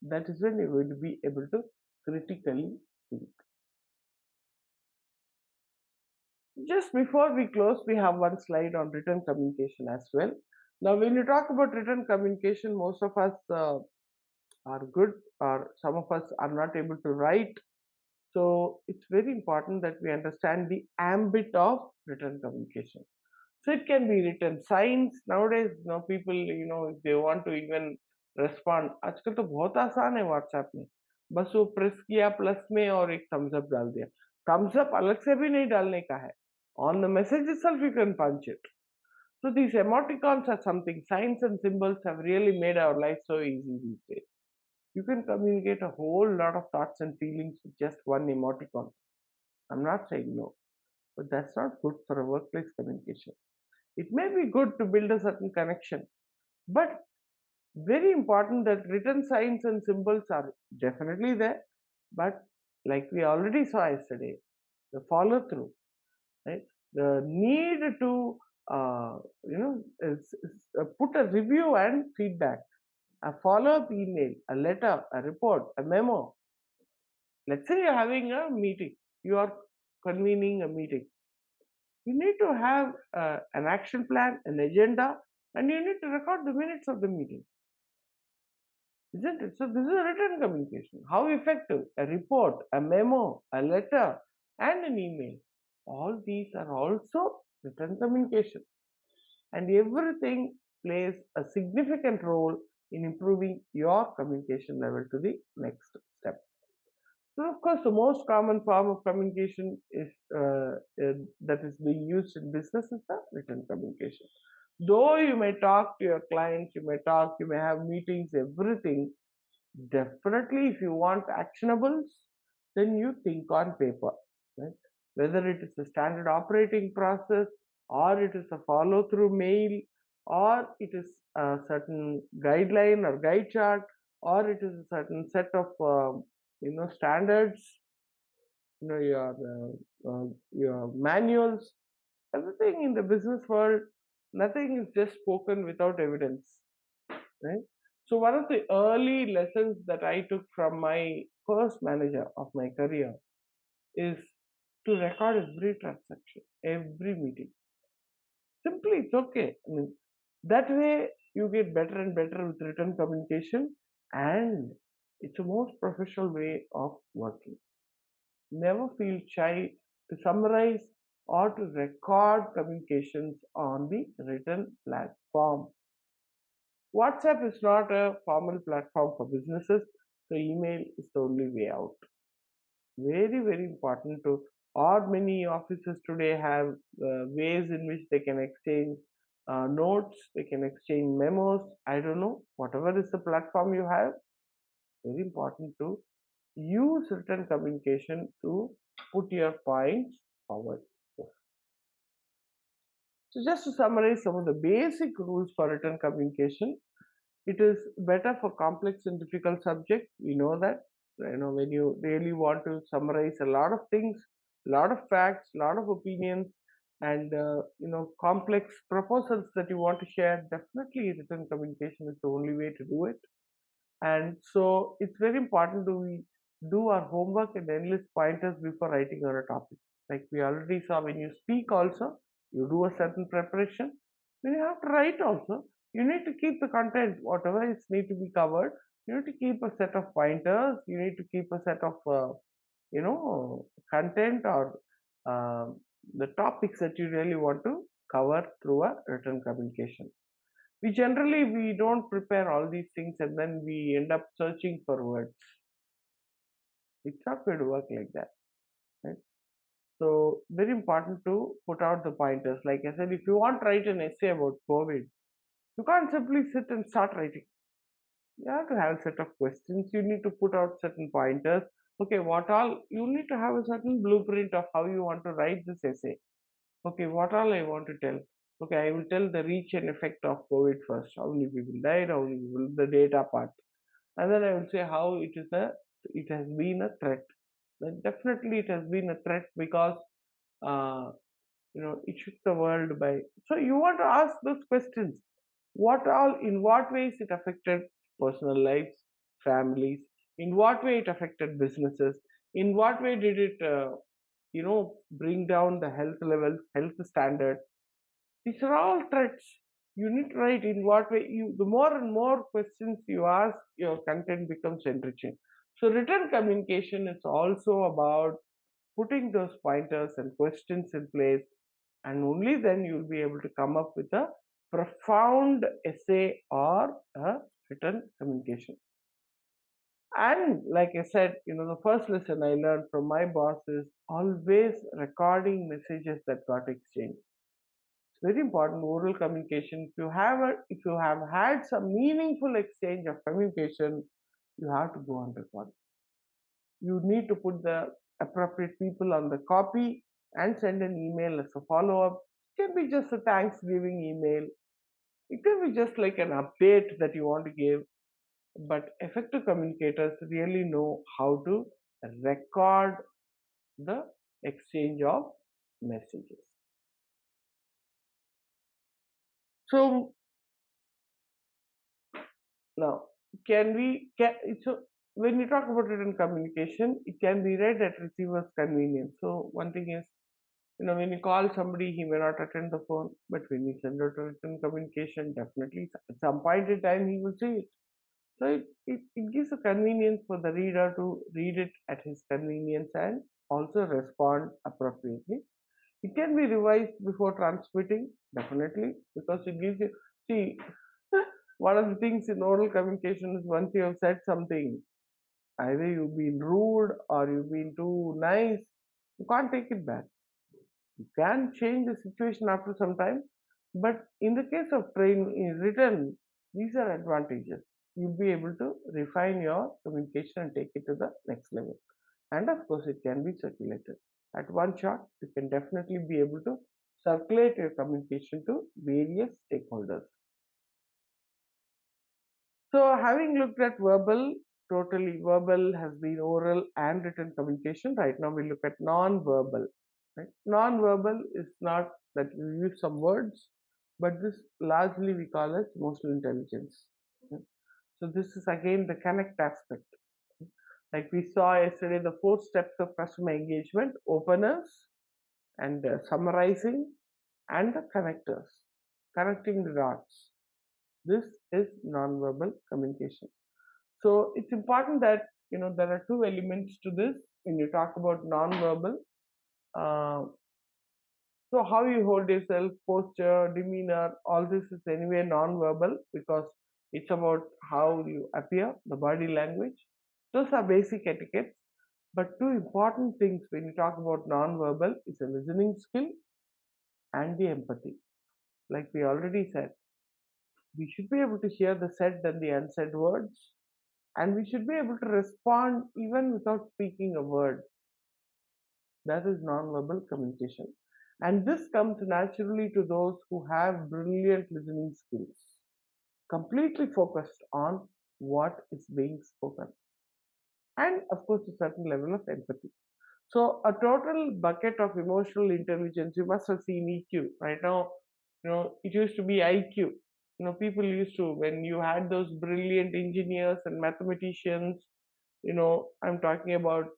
That is when you're going to be able to critically think. Just before we close, we have one slide on written communication as well. Now, when you talk about written communication, most of us are good, or some of us are not able to write. So, it's very important that we understand the ambit of written communication. So it can be written signs. Nowadays, people, if they want to even respond, आजकल तो बहुत आसान है WhatsApp में, बस वो press किया plus में और एक थम्स अप डाल दिया. थम्स अप अलग से भी नहीं डालने का है. On the message itself, you can punch it. So these emoticons are something. Signs and symbols have really made our life so easy these days. You can communicate a whole lot of thoughts and feelings with just one emoticon. I'm not saying no, but that's not good for a workplace communication. It may be good to build a certain connection, but very important that written signs and symbols are definitely there. But like we already saw yesterday, the follow through, right? The need to put a review and feedback, a follow up email, a letter, a report, a memo. Let's say you're having a meeting, you are convening a meeting. You need to have an action plan, an agenda, and you need to record the minutes of the meeting, isn't it? So this is a written communication. How effective? A report, a memo, a letter, and an email. All these are also written communication, and everything plays a significant role in improving your communication level to the next step. So, of course, the most common form of communication is that is being used in business is the written communication. Though you may talk to your clients, you may have meetings, everything. Definitely, if you want actionables, then you think on paper, right? Whether it is a standard operating process, or it is a follow-through mail, or it is a certain guideline or guide chart, or it is a certain set of standards, your manuals. Everything in the business world, nothing is just spoken without evidence, right? So one of the early lessons that I took from my first manager of my career is to record every transaction, every meeting. Simply, it's okay. I mean, that way you get better and better with written communication, and it's a most professional way of working. Never feel shy to summarize or to record communications on the written platform. WhatsApp is not a formal platform for businesses, so email is the only way out. Very, very important to, or many offices today have ways in which they can exchange notes, they can exchange memos. I don't know, whatever is the platform you have, very important to use written communication to put your points forward. So, just to summarize some of the basic rules for written communication, it is better for complex and difficult subjects. We know that, when you really want to summarize a lot of things, a lot of facts, a lot of opinions, and complex proposals that you want to share, definitely written communication is the only way to do it. And so it's very important to we do our homework and enlist pointers before writing on a topic. Like we already saw, when you speak also, you do a certain preparation. When you have to write also, you need to keep the content, whatever is need to be covered. You need to keep a set of pointers. You need to keep a set of content or the topics that you really want to cover through a written communication. We don't prepare all these things and then we end up searching for words. It's not going to work like that, right? So very important to put out the pointers. Like I said, if you want to write an essay about COVID, you can't simply sit and start writing. You have to have a set of questions. You need to put out certain pointers. Okay, what all you need to have a certain blueprint of how you want to write this essay. Okay, what all I want to tell? Okay, I will tell the reach and effect of COVID first. How many people died? How many people? The data part, and then I will say how it has been a threat. Then definitely it has been a threat because uh, it shook the world by. So you want to ask those questions. What all? In what ways it affected personal lives, families? In what way it affected businesses? In what way did it bring down the health levels, health standards? These are all threats. You need to write in what way the more and more questions you ask, your content becomes enriching. So written communication is also about putting those pointers and questions in place, and only then you'll be able to come up with a profound essay or a written communication. And like I said, the first lesson I learned from my boss is always recording messages that got exchanged. It's very important oral communication. If you have had some meaningful exchange of communication, you have to go on record. You need to put the appropriate people on the copy and send an email as a follow-up. It can be just a Thanksgiving email. It can be just like an update that you want to give. But effective communicators really know how to record the exchange of messages. So now, so when you talk about written communication, it can be read at receiver's convenience. So one thing is, when you call somebody, he may not attend the phone, but when you send out a written communication, definitely at some point in time he will see it. So it gives a convenience for the reader to read it at his convenience and also respond appropriately. It can be revised before transmitting, definitely, because it gives you. See, one of the things in oral communication is once you have said something, either you've been rude or you've been too nice, you can't take it back. You can change the situation after some time, but in the case of train in written, these are advantages. You'll be able to refine your communication and take it to the next level. And of course, it can be circulated. At one shot, you can definitely be able to circulate your communication to various stakeholders. So, having looked at totally verbal has been oral and written communication. Right now, we look at non-verbal. Right? Non-verbal is not that you use some words, but this largely we call as emotional intelligence. Okay? So, this is again the connect aspect. Like we saw yesterday, the 4 steps of customer engagement: openness and summarizing and the connectors, connecting the dots. This is non-verbal communication. So it's important that there are 2 elements to this when you talk about non-verbal. Uh, so how you hold yourself, posture, demeanor, all this is anyway non-verbal because it's about how you appear, the body language. Those are basic etiquettes. But 2 important things when you talk about non-verbal is the listening skill and the empathy. Like we already said, we should be able to hear the said and the unsaid words, and we should be able to respond even without speaking a word. That is non-verbal communication. And this comes naturally to those who have brilliant listening skills, completely focused on what is being spoken, and of course, a certain level of empathy. So a total bucket of emotional intelligence. You must have seen EQ. Right now, it used to be IQ. People used to, when you had those brilliant engineers and mathematicians, I'm talking about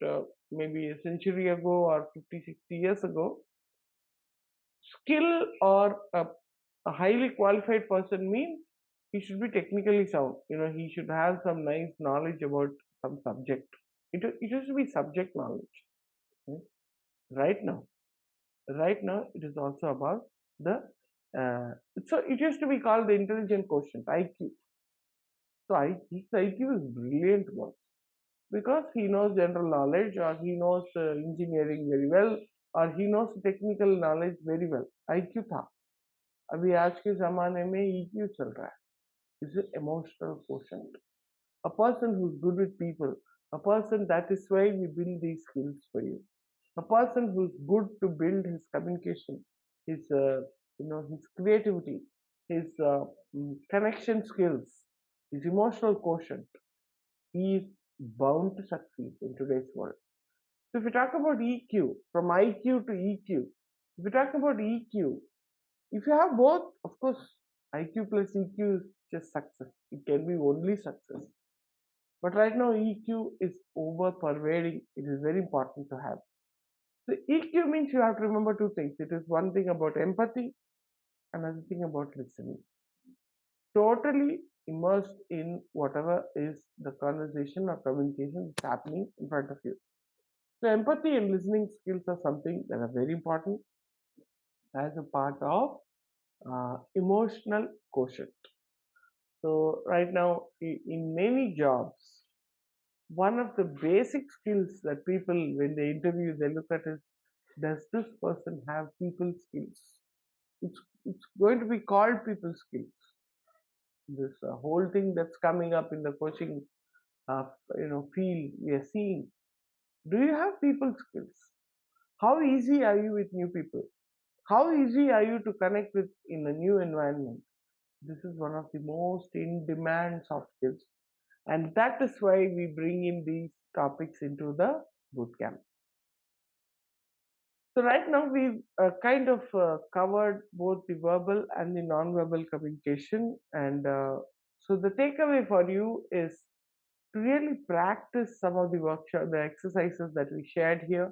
maybe a century ago or 50, 60 years ago, skill or a highly qualified person means he should be technically sound. He should have some nice knowledge about some subject. It used to be subject knowledge. Right? Right now, it is also about the uh, so it used to be called the intelligent quotient, IQ. So his IQ is brilliant one because he knows general knowledge, or he knows engineering very well, or he knows technical knowledge very well. IQ था, अभी आज के ज़माने में EQ चल रहा है. Is it emotional quotient? A person who's good with people, a person, that is why we build these skills for you. A person who's good to build his communication, his creativity, his connection skills, his emotional quotient, he is bound to succeed in today's world. So if we talk about EQ, from IQ to EQ, if we talk about EQ, if you have both, of course, IQ plus EQ is just success. It can be only success. But right now, EQ is over pervading. It is very important to have. So EQ means you have to remember two things. It is one thing about empathy, another thing about listening. Totally immersed in whatever is the conversation or communication that's happening in front of you. So empathy and listening skills are something that are very important as a part of emotional quotient. So right now, in many jobs, one of the basic skills that people, when they interview, they look at is, does this person have people skills? It's going to be called people skills. This whole thing that's coming up in the coaching field, we are seeing. Do you have people skills? How easy are you with new people? How easy are you to connect with in a new environment? This is one of the most in demand soft skills, and that is why we bring in these topics into the bootcamp. So right now we've kind of covered both the verbal and the non-verbal communication, and so the takeaway for you is to really practice some of the workshop, the exercises that we shared here,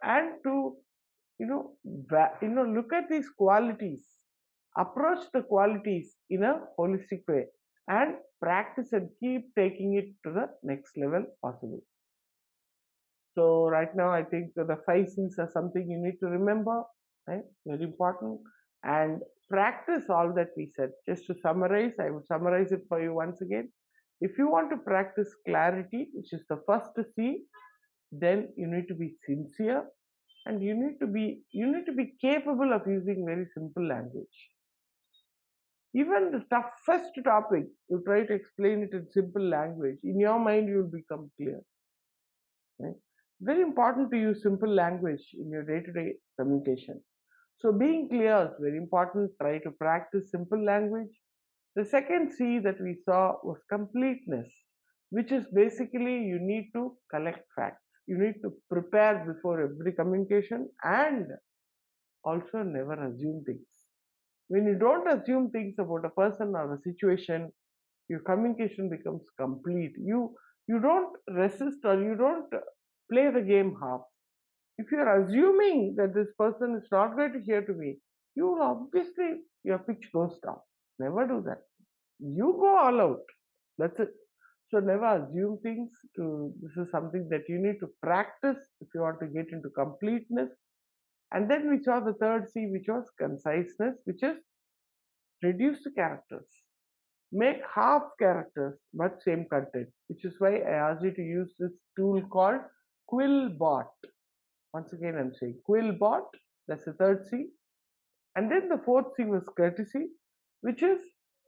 and to look at these qualities, approach the qualities in a holistic way, and practice and keep taking it to the next level possible. So right now, I think the 5 C's are something you need to remember, right? Very important. And practice all that we said. Just to summarize, I would summarize it for you once again. If you want to practice clarity, which is the first C, then you need to be sincere, and you need to be capable of using very simple language. Even the toughest topic, you try to explain it in simple language. In your mind, you will become clear. Right? Very important to use simple language in your day-to-day communication. So being clear is very important. Try to practice simple language. The second C that we saw was completeness, which is basically you need to collect facts. You need to prepare before every communication, and also never assume things. When you don't assume things about a person or a situation, your communication becomes complete. You don't resist, or you don't play the game half. If you are assuming that this person is not going to hear to me, you will obviously, your pitch goes down. Never do that. You go all out. That's it. So never assume things. This is something that you need to practice if you want to get into completeness. And then we saw the third C, which was conciseness, which is reduce the characters. Make half characters but same content, which is why I asked you to use this tool called Quillbot. Once again, I'm saying Quillbot, that's the third C. And then the fourth C was courtesy, which is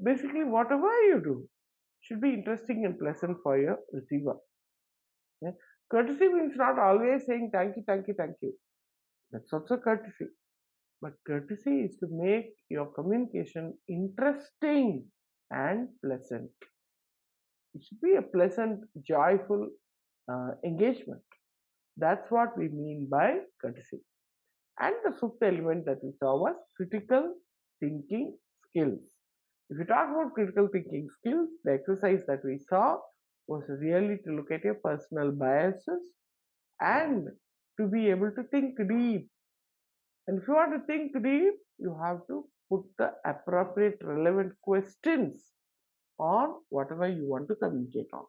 basically whatever you do should be interesting and pleasant for your receiver. Yeah? Courtesy means not always saying thank you, thank you, thank you. That's also courtesy. But courtesy is to make your communication interesting and pleasant. It should be a pleasant, joyful engagement. That's what we mean by courtesy. And the fifth element that we saw was critical thinking skills. If you talk about critical thinking skills, the exercise that we saw was really to look at your personal biases and to be able to think deep. And if you want to think deep, you have to put the appropriate relevant questions on whatever you want to communicate on.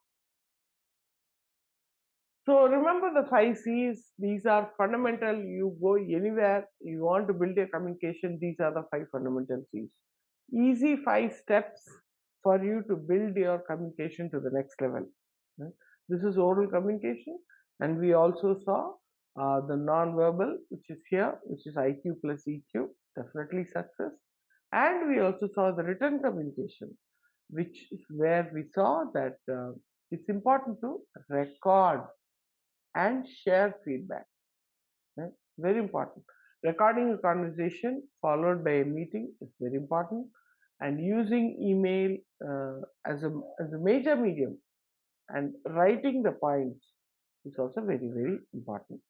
So remember the 5 C's. These are fundamental. You go anywhere, you want to build a communication, these are the 5 fundamental C's. Easy 5 steps for you to build your communication to the next level. Right? This is oral communication, and we also saw the non-verbal, which is here, which is IQ plus EQ, definitely success. And we also saw the written communication, which is where we saw that it's important to record and share feedback. Right? Very important. Recording a conversation followed by a meeting is very important, and using email as a major medium and writing the points is also very important.